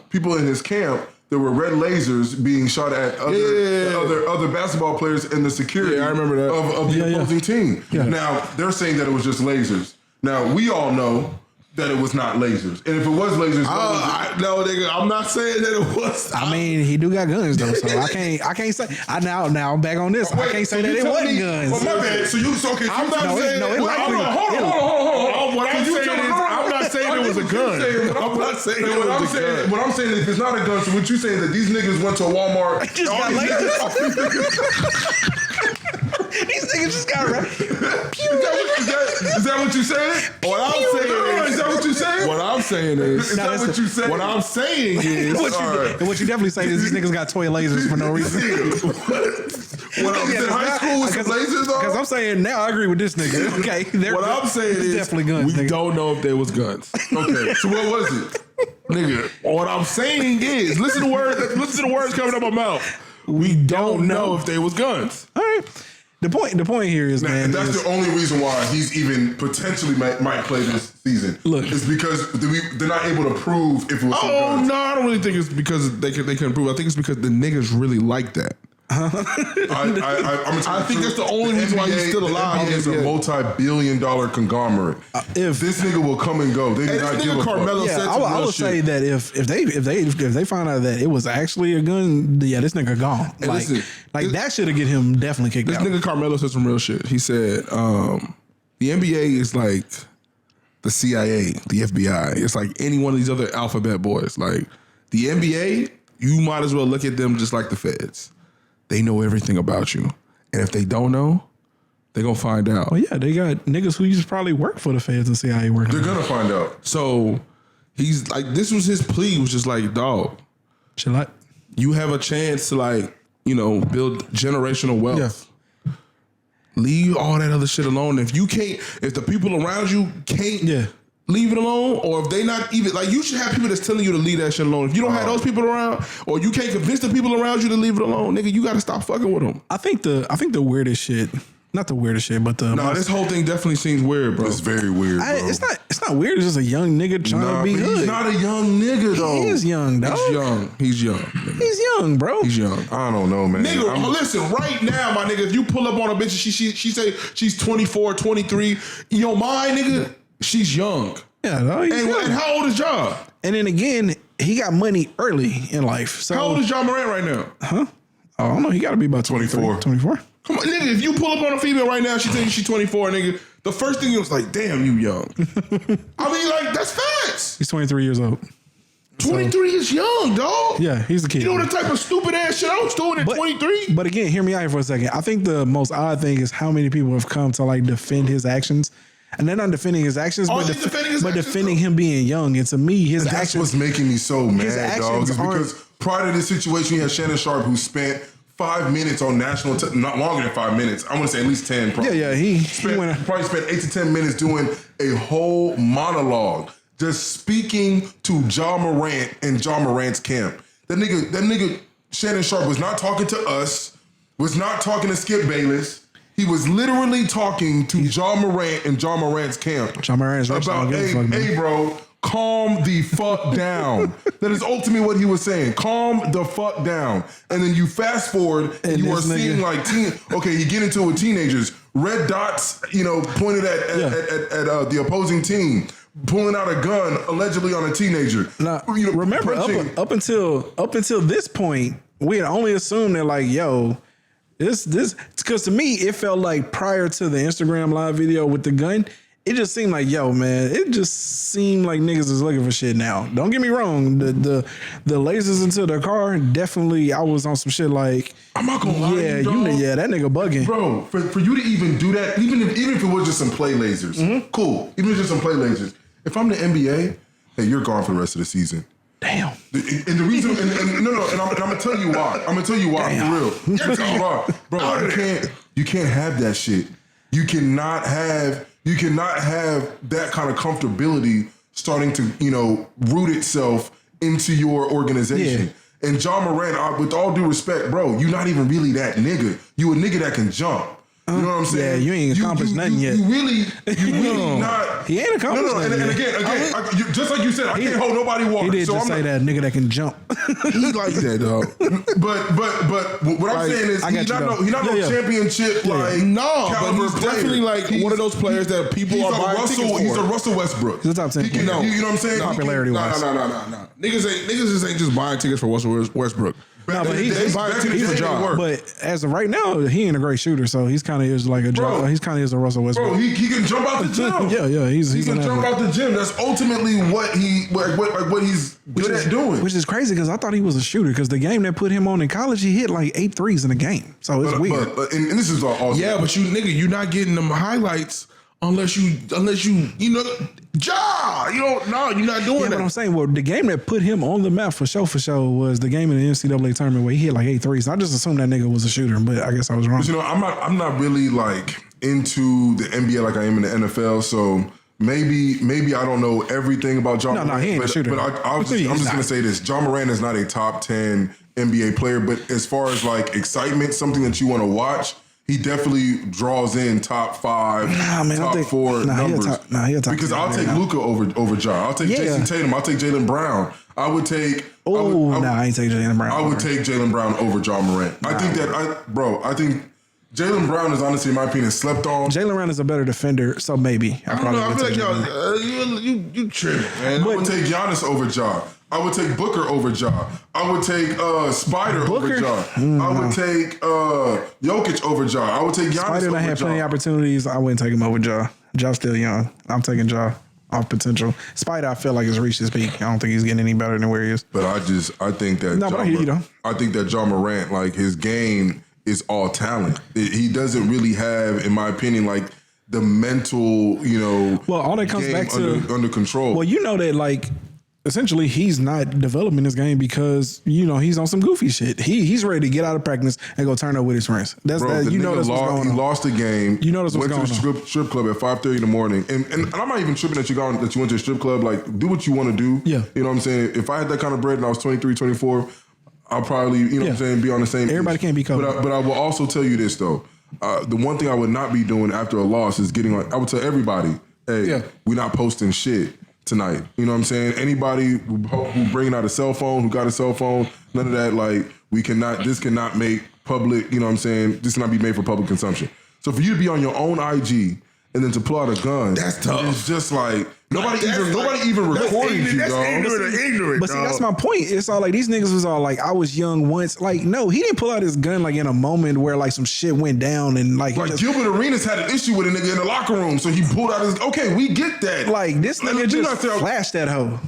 people in his camp, there were red lasers being shot at other basketball players in the security. Yeah, I remember that. Of the opposing team. Yeah. Now they're saying that it was just lasers. Now we all know that it was not lasers. And if it was lasers, no, nigga, I'm not saying that it was. I mean, he do got guns though, so I can't say. Now I'm back on this. I can't say that it wasn't guns. Well, my bad. So okay. I'm not saying. Hold on. What I'm saying is, I'm not saying it was a gun. I'm not saying it was a gun. What I'm saying is, if it's not a gun, so what you saying is that these niggas went to Walmart. Just got lasers. These niggas just got right. Is that what you saying? What I'm saying is that what you saying? What I'm saying is that what you saying? What I'm saying is what you definitely saying is these niggas got toy lasers for no reason. When I was in high school with some lasers on? Because I'm saying now I agree with this nigga. Okay. What I'm saying is definitely guns. We don't know if there was guns. Okay. So what was it? Nigga, what I'm saying is, listen to the words coming out my mouth. We don't know if there was guns. All right. The point here is, man. That's the only reason why he's even potentially might play this season. Look, it's because they're not able to prove if it was. Oh no, I don't really think it's because they couldn't prove. I think it's because the niggas really like that. I think that's the only reason why he's still alive. The NBA is a multi-billion-dollar conglomerate. If this nigga will come and go, they do not give a fuck. I would say that if they find out that it was actually a gun, this nigga gone. That should have get him definitely kicked out. This nigga Carmelo said some real shit. He said the NBA is like the CIA, the FBI. It's like any one of these other alphabet boys. Like the NBA, you might as well look at them just like the feds. They know everything about you. And if they don't know, they're going to find out. Well, yeah, they got niggas who used to probably work for the feds and CIA working. They're going to find out. So he's like, this was his plea, was just like, dog. Chill out. you have a chance to build generational wealth. Yeah. Leave all that other shit alone. If the people around you can't leave it alone, or if they not even you should have people that's telling you to leave that shit alone. If you don't have those people around, or you can't convince the people around you to leave it alone, nigga, you got to stop fucking with them. I think the weirdest shit. Not the weirdest shit, but this whole thing definitely seems weird, bro. It's very weird, bro. It's not weird. It's just a young nigga trying to be hood. He's not a young nigga, though. He is young, dog. He's young. Nigga. He's young, bro. He's young. I don't know, man. Nigga, listen, right now, my nigga, if you pull up on a bitch and she say she's 24, 23, your mind, nigga, she's young. Yeah, no, he's young. And how old is Ja? And then again, he got money early in life. So how old is Ja Morant right now? Huh? I don't know. He got to be about 24. 24? Come on, nigga, if you pull up on a female right now, she tell you she's 24, nigga, the first thing you was like, damn, you young. I mean, that's facts. He's 23 years old. 23 is young, dog. Yeah, he's the kid. You know the type of stupid ass shit I was doing at 23? But again, hear me out here for a second. I think the most odd thing is how many people have come to defend his actions. And they're not defending his actions, but defending him being young. And to me, his actions. That's what's making me so mad, dog. Is because prior to this situation, you had Shannon Sharp, who spent 5 minutes on national, not longer than 5 minutes. I want to say at least 10. Probably. Yeah. He probably spent 8 to 10 minutes doing a whole monologue, just speaking to Ja Morant and Ja Morant's camp. That nigga Shannon Sharp was not talking to us, was not talking to Skip Bayless. He was literally talking to Ja Morant and Ja Morant's camp. Ja Morant's about, hey, bro, calm the fuck down. That is ultimately what he was saying. Calm the fuck down. And then you fast forward and you are seeing you get into it with teenagers. Red dots, pointed at the opposing team. Pulling out a gun allegedly on a teenager. Now, remember, up until this point, we had only assumed that this because to me it felt like prior to the Instagram live video with the gun, it just seemed like it just seemed like niggas is looking for shit now. Don't get me wrong, the lasers into the car definitely. I was on some shit like I'm not gonna lie, that nigga bugging, bro. For you to even do that, even if it was just some play lasers, cool. Even if it's just some play lasers. If I'm the NBA, hey, you're gone for the rest of the season. Damn. And the reason, and I'm gonna tell you why. I'm gonna tell you why. For real. I'm gonna tell you why, bro. You can't have that shit. You cannot have that kind of comfortability starting to root itself into your organization. Yeah. And Ja Morant, with all due respect, bro, you're not even really that nigga. You a nigga that can jump. You know what I'm saying? Yeah, you ain't accomplished nothing yet. You really not. He ain't accomplished nothing. And again, just like you said, I can't hold nobody water. He did so say that nigga that can jump. He like that, dog. But what I'm saying is he's not no championship but he's definitely one of those players that people are buying tickets for. He's a Russell Westbrook. He's a top 10. You know what I'm saying? Popularity wise. No. Niggas ain't just buying tickets for Russell Westbrook. No, but he's buying tickets for Ja. But as of right now, he ain't a great shooter, so he's kind of is like a Ja. He's kind of is a Russell Westbrook. Bro, he can jump out the gym. yeah. He can jump out the gym. That's ultimately what he's good at doing. Which is crazy because I thought he was a shooter because the game that put him on in college, he hit like 8 threes in a game. So it's weird. And this is all. Yeah, but you're not getting them highlights unless you you're not doing that. But I'm saying, the game that put him on the map for sure was the game in the NCAA tournament where he hit like 8 threes. I just assumed that nigga was a shooter, but I guess I was wrong. But I'm not really into the NBA like I am in the NFL, so maybe I don't know everything about Ja Morant. No, he ain't a shooter. But I'm just gonna say this: Ja Morant is not a top 10 NBA player, but as far as excitement, something that you want to watch. He definitely draws in top 5, top 4 numbers. Because I'll take Luka over Ja. I'll take Jason Tatum. I'll take Jaylen Brown. I would take. I ain't take Jaylen Brown. I would take Jaylen Brown over Ja Morant. I think Jaylen Brown is honestly, in my opinion, slept on. Jaylen Brown is a better defender, so maybe. I don't know. I feel like you tripping, man. I would take Giannis over Ja. I would take Booker over Ja. I would take Spider over Ja. I would take Jokic over Ja. I would take Giannis over Ja. Spider had plenty of opportunities. I wouldn't take him over Ja. Ja's still young. I'm taking Ja off potential. Spider, I feel like has reached his peak. I don't think he's getting any better than where he is. But I think that. No, but I hear you though. I think that Ja Morant, his game is all talent. He doesn't really have, in my opinion, the mental, Well, all that comes back to under control. Well, you know that essentially he's not developing this game because he's on some goofy shit. He's ready to get out of practice and go turn up with his friends. That's Bro, that. That's what's going on. He lost the game. You know that's what's going on. Went to the strip club at 5:30 in the morning, and I'm not even tripping that you went to a strip club. Like, do what you want to do. Yeah, you know what I'm saying. If I had that kind of bread and I was 23, 24, I'll probably what I'm saying, be on the same. Everybody can't be covered. But I will also tell you this though. The one thing I would not be doing after a loss is getting on. I would tell everybody, hey, we're not posting shit tonight. You know what I'm saying? Anybody who bringing out a cell phone, who got a cell phone, none of that. Like, this cannot make public. You know what I'm saying? This cannot be made for public consumption. So for you to be on your own IG and then to pull out a gun, that's tough. It's just like nobody even recorded you, that's dog. ignorant, but see, that's my point. It's all like these niggas was all like, I was young once. Like, no, he didn't pull out his gun like in a moment where like some shit went down and like Gilbert Arenas had an issue with a nigga in the locker room, so he pulled out his. Okay, we get that. Like this nigga just flashed that hoe.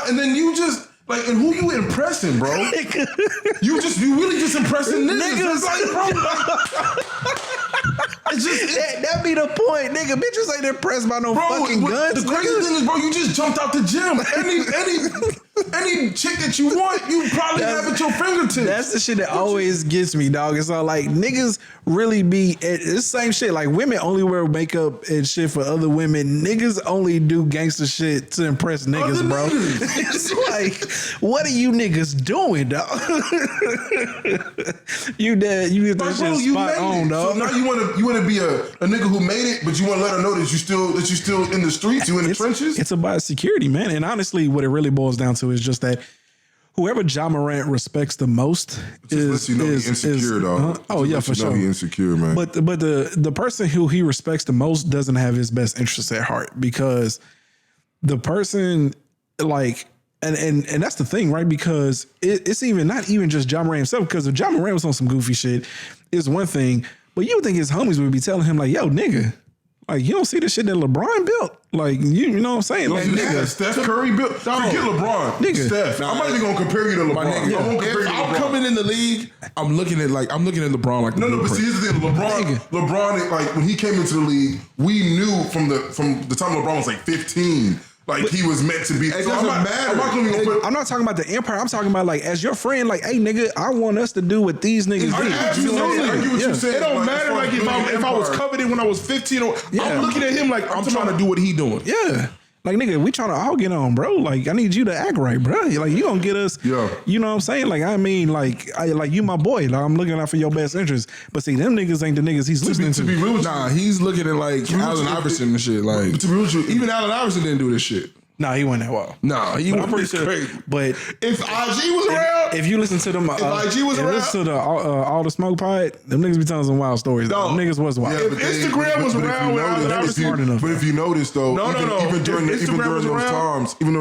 And then you just. Like, and who you impressing, bro? you really just impressing niggas. It's like, bro, it's just that be the point, nigga. Bitches ain't impressed by no fucking guns. The crazy thing is, bro, you just jumped out the gym. Any chick that you want, you probably have at your fingertips. That's the shit that always gets me, dog. It's all like niggas really be it's the same shit. Like women only wear makeup and shit for other women. Niggas only do gangster shit to impress niggas, bro. It's like, what are you niggas doing, dog? you dead. You get that shit spot on, dog. So now you want to be a nigga who made it, but you want to let her know that you still in the streets, you in the trenches. It's about security, man. And honestly, what it really boils down to is just that whoever Ja Morant respects the most is insecure, dog. Oh yeah, for sure. He insecure, man. But the person who he respects the most doesn't have his best interests at heart, because the person like. And that's the thing, right? Because it's not even just Ja Morant himself. Because if Ja Morant was on some goofy shit, it's one thing. But you would think his homies would be telling him like, "Yo, nigga, like you don't see the shit that LeBron built. Like you know what I'm saying? Like nigga, Steph Curry built. Forget LeBron, nigga. Steph. I'm not even gonna compare you to LeBron. I won't compare you to LeBron. I'm coming in the league, I'm looking at LeBron like no. But see, here's the thing. LeBron, like when he came into the league, we knew from the time LeBron was like 15. Like he was meant to be. It doesn't matter. I'm not talking about the empire. I'm talking about like as your friend. Like, hey, nigga, I want us to do what these niggas do. Absolutely. It don't matter. Like if I was coveted when I was 15, I'm looking at him like I'm trying to do what he doing. Yeah. Like, nigga, we trying to all get on, bro. Like, I need you to act right, bro. Like, you gonna get us. Yeah. You know what I'm saying? Like, I mean, like you my boy. Like, I'm looking out for your best interest. But see, them niggas ain't the niggas he's listening to. To be real with you. Nah, he's looking at like Allen Iverson and shit. Like, to be real with you, even Allen Iverson didn't do this shit. Nah, he wasn't that wild. Nah, he was pretty sure. crazy. But if IG was around, if you listen to them, if IG was around, listen to the all the smoke pod, them niggas be telling some wild stories. No, them niggas was wild. Yeah, if Instagram was around, but if you notice though, even during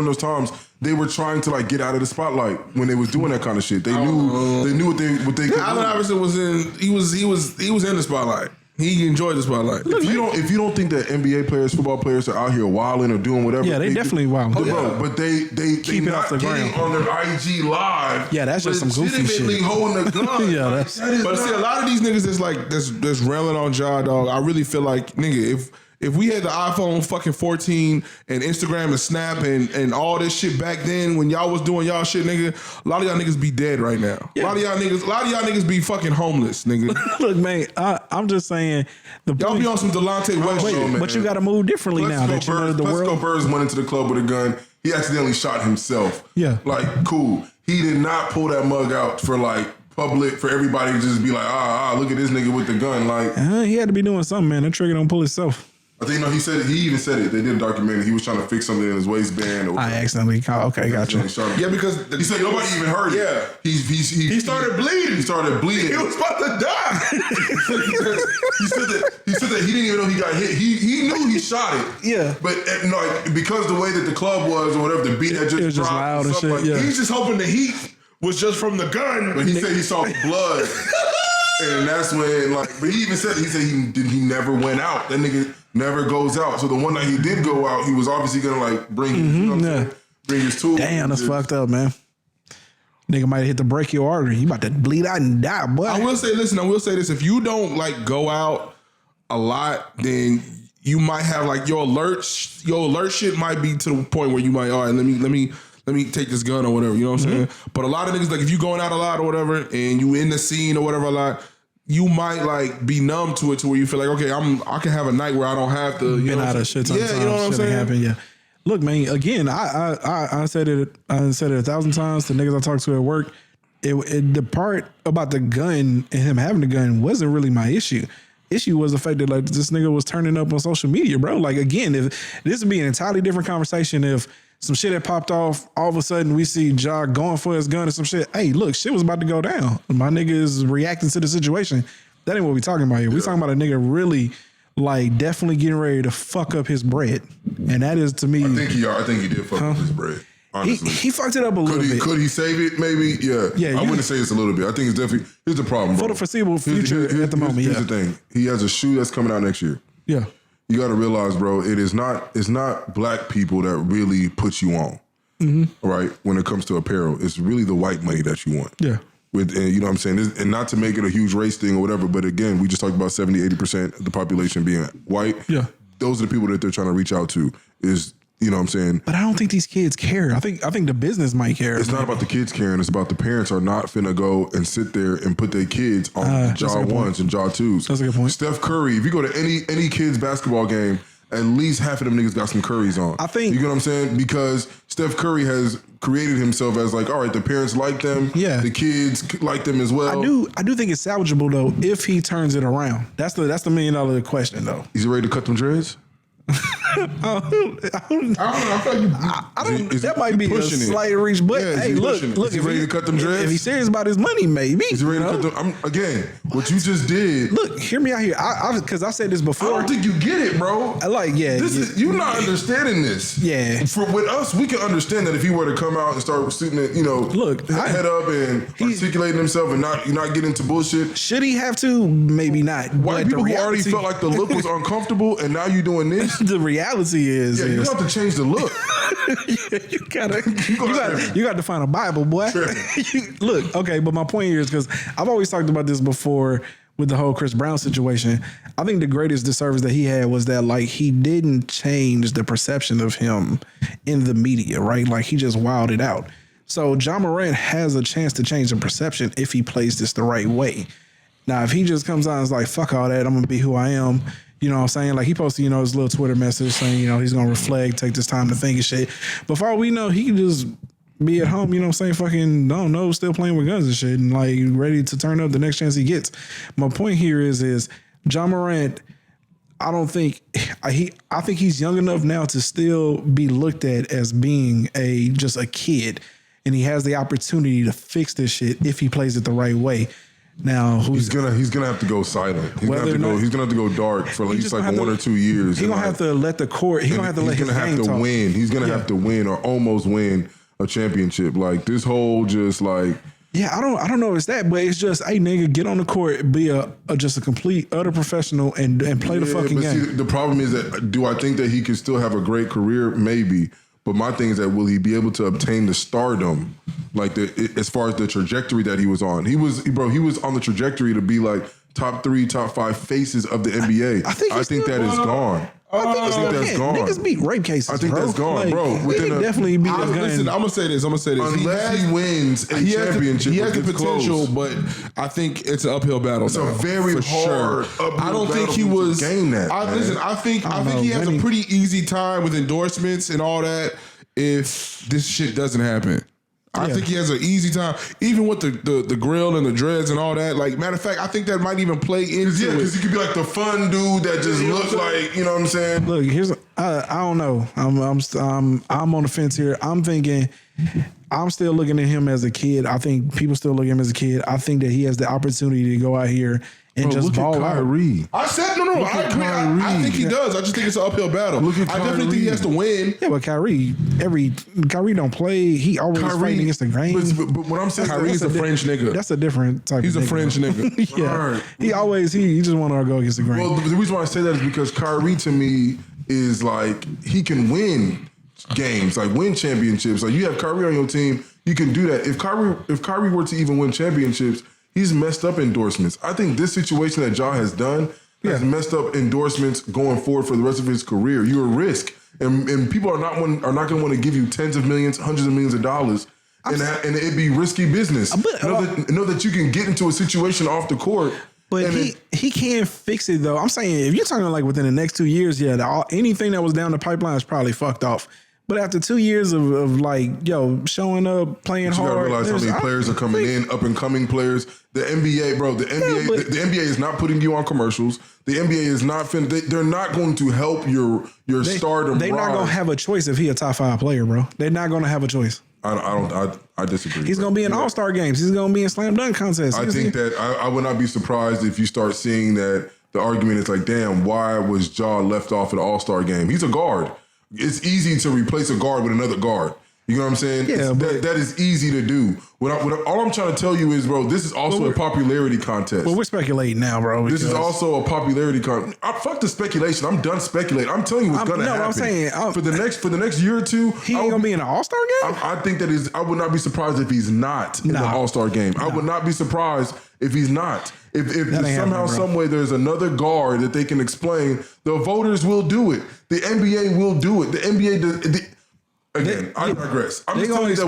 those times, they were trying to like get out of the spotlight when they was doing that kind of shit. They knew what they could. Allen Iverson was in. He was in the spotlight. He enjoyed the spotlight. If you don't think that NBA players, football players are out here wilding or doing whatever, yeah, they definitely wild. But they keep it off the ground on their IG live. Yeah, that's just some goofy shit. Holding the gun. Yeah, that's. But see, a lot of these niggas that's railing on Ja, dog. I really feel like, nigga, if we had the iPhone fucking 14 and Instagram and Snap and all this shit back then when y'all was doing y'all shit, nigga, a lot of y'all niggas be dead right now. Yeah. A lot of y'all niggas be fucking homeless, nigga. Look, man, I'm just saying y'all be on some Delonte West shit, man. But you got to move differently now. That you know the world. Plexico Burrs went into the club with a gun. He accidentally shot himself. Yeah, like cool. He did not pull that mug out for like public for everybody to just be like, look at this nigga with the gun. Like he had to be doing something, man. That trigger don't pull itself. I think he even said it. They did a documentary. He was trying to fix something in his waistband. I accidentally called. Okay, gotcha. Yeah, because he said nobody even heard it. Yeah, he started bleeding. He started bleeding. He was about to die. he said that he didn't even know he got hit. He knew he shot it. Yeah, but because the way that the club was or whatever, the beat had just dropped loud and shit. Like, yeah. He's just hoping the heat was just from the gun. But he said he saw blood, and that's when but he even said he never went out. That nigga never goes out. So the one night he did go out, he was obviously gonna bring bring his tool. Damn, that's fucked up, man. Nigga might have hit the brachial artery. He about to bleed out and die, boy. I will say this. If you don't go out a lot, then you might have your alert shit might be to the point where you might, all right, let let me take this gun or whatever. You know what I'm saying? But a lot of niggas, like if you going out a lot or whatever, and you in the scene or whatever a lot, you might like be numb to it to where you feel like, okay, I can have a night where I don't have to. You Been know out of shit sometimes. Yeah, you know what I'm saying? Happen, yeah. Look, man. Again, I said it. I said it 1,000 times to niggas I talked to at work. The part about the gun and him having the gun wasn't really my issue. Issue was the fact that like this nigga was turning up on social media, bro. Like again, if this would be an entirely different conversation if some shit had popped off, all of a sudden we see Ja going for his gun or some shit. Hey, look, shit was about to go down. My nigga is reacting to the situation. That ain't what we talking about here. We talking about a nigga really like definitely getting ready to fuck up his bread. And that is to me. I think he did fuck up his bread. Honestly. He fucked it up a little bit. Could he save it? Maybe. Yeah. I wouldn't say it's a little bit. I think it's definitely. Here's the problem, bro. For the foreseeable future at the moment. Here's the thing. He has a shoe that's coming out next year. Yeah. You got to realize, bro. It's not black people that really put you on. Right. When it comes to apparel, it's really the white money that you want. Yeah. And you know what I'm saying? And not to make it a huge race thing or whatever, but again, we just talked about 70-80% of the population being white. Yeah. Those are the people that they're trying to reach out to is, you know what I'm saying? But I don't think these kids care. I think the business might care. It's not about the kids caring. It's about the parents are not finna go and sit there and put their kids on Jaw 1s and Jaw 2s. That's a good point. Steph Curry, if you go to any kids basketball game, at least half of them niggas got some Currys on. I think. You get what I'm saying? Because Steph Curry has created himself as like, all right, the parents like them. Yeah. The kids like them as well. I do think it's salvageable though if he turns it around. That's the $1 million question though. Is he ready to cut them dreads? I don't know. That might be a pushing it? slight reach, but Yeah, hey, look, is he ready to cut them dreads? If he's serious about his money, maybe. Is he ready to cut them? Again, what you just did. Look, hear me out here. Because I said this I before. don't think you get it, bro. You're not understanding this. Yeah. With us, we can understand that if he were to come out and start shooting it, head up and articulating himself and not get into bullshit. Should he have to? Maybe not. White people who already felt like the look was uncomfortable and now you're doing this. The reality is, you have to change the look. you got to find a Bible, boy. Look, okay, but my point here is because I've always talked about this before with the whole Chris Brown situation. I think the greatest disservice that he had was that like he didn't change the perception of him in the media, right? Like he just wilded out. So Ja Morant has a chance to change the perception if he plays this the right way. Now, if he just comes out and is like, fuck all that, I'm going to be who I am. You know what I'm saying? Like he posted, his little Twitter message saying, he's going to reflect, take this time to think and shit. But for all we know, he can just be at home, fucking, don't know, still playing with guns and shit and like ready to turn up the next chance he gets. My point here is Ja Morant, I think he's young enough now to still be looked at as being just a kid. And he has the opportunity to fix this shit if he plays it the right way. Now he's gonna have to go silent. He's gonna have to go dark for at least like 1 or 2 years. He's gonna have to let the court. He's gonna have to let his game talk. Win. He's gonna have to win or almost win a championship. Like this whole just like. Yeah, I don't know if it's that, but it's just, hey nigga, get on the court, be just a complete utter professional and play the fucking game. See, the problem is that do I think that he can still have a great career? Maybe. But my thing is that will he be able to obtain the stardom, like as far as the trajectory that he was on? He was on the trajectory to be like top 3, top 5 faces of the NBA. I think that is gone. I think that's gone. Niggas beat rape cases. I think that's gone, bro. Definitely beat a gun. Listen, I'm gonna say this. Unless he wins a championship, he has the potential, but I think it's an uphill battle. It's a very hard. I don't think he was. Gain that. I think he has a pretty easy time with endorsements and all that. If this shit doesn't happen. I think he has an easy time, even with the grill and the dreads and all that. Like, matter of fact, I think that might even play into it. Yeah, because he could be like the fun dude that just looks like, you know what I'm saying? Look, I don't know. I'm on the fence here. I'm thinking, I'm still looking at him as a kid. I think people still look at him as a kid. I think that he has the opportunity to go out here and just ball out. Kyrie. I said no. I agree. I think he does. I just think it's an uphill battle. I definitely think he has to win. Yeah, but Kyrie don't play. He always fighting against the grain. But what I'm saying, Kyrie's a French nigga. That's a different type. He's of a French nigga. Yeah, right. He just want to go against the grain. Well, the reason why I say that is because Kyrie to me is like he can win games, like win championships. Like you have Kyrie on your team, you can do that. If Kyrie were to even win championships, he's messed up endorsements. I think this situation that Ja has done has messed up endorsements going forward for the rest of his career. You're a risk. and people are not going to want to give you tens of millions, hundreds of millions of dollars, and it'd be risky business. Know that you can get into a situation off the court. But he can't fix it though. I'm saying if you're talking like within the next 2 years, anything that was down the pipeline is probably fucked off. But after 2 years of like, showing up, playing hard. You gotta realize how many players are coming in, up and coming players. The NBA, bro, the NBA is not putting you on commercials. The NBA is not they're not going to help your stardom. They're not going to have a choice if he a top 5 player, bro. They're not going to have a choice. I disagree. He's going to be in All-Star games. He's going to be in slam dunk contests. I think that I would not be surprised if you start seeing that the argument is like, damn, why was Ja left off at the All-Star game? He's a guard. It's easy to replace a guard with another guard. You know what I'm saying? Yeah, that is easy to do. All I'm trying to tell you is, bro, this is also a popularity contest. Well, we're speculating now, bro. This is also a popularity contest. Fuck the speculation. I'm done speculating. I'm telling you what's going to happen. I'm saying for the next year or two, he ain't gonna be in an All-Star game. I think that I would not be surprised if he's not in the All-Star game. I would not be surprised if he's not. If somehow, some way, there's another guard that they can explain, the voters will do it. The NBA will do it. The NBA. Again, I digress. I'm just telling you that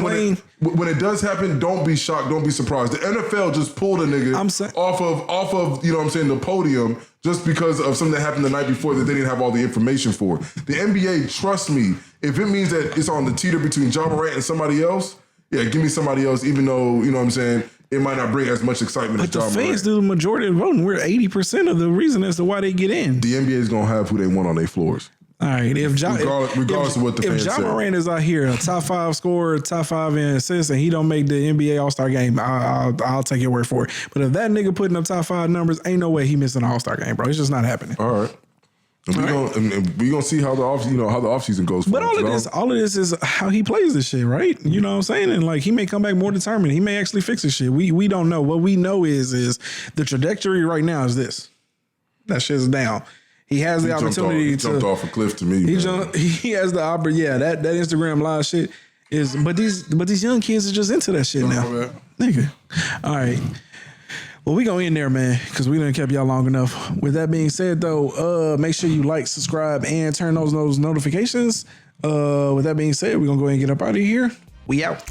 when it does happen, don't be shocked, don't be surprised. The NFL just pulled a nigga off of the podium just because of something that happened the night before that they didn't have all the information for. The NBA, trust me, if it means that it's on the teeter between Ja Morant and somebody else, give me somebody else, even though, you know what I'm saying, it might not bring as much excitement as Ja Morant. But the fans do the majority of the voting. We're 80% of the reason as to why they get in. The NBA is going to have who they want on their floors. All right, regardless of what the fans say. If Ja Morant is out here, a top 5 scorer, top 5 in assists, and he don't make the NBA All-Star game, I'll take your word for it. But if that nigga putting up top 5 numbers, ain't no way he missing an All-Star game, bro. It's just not happening. All right. And we gonna see how the offseason goes. But all of this is how he plays this shit, right? You know what I'm saying? And like he may come back more determined. He may actually fix this shit. We don't know. What we know is the trajectory right now is this. That shit's down. He has the opportunity to jumped off a cliff to me. He has the opportunity. Yeah, that Instagram live shit is. But these young kids are just into that shit now, nigga. All right. Well, we gonna end there, man, because we done kept y'all long enough. With that being said, though, make sure you like, subscribe, and turn those notifications. With that being said, we're gonna go ahead and get up out of here. We out.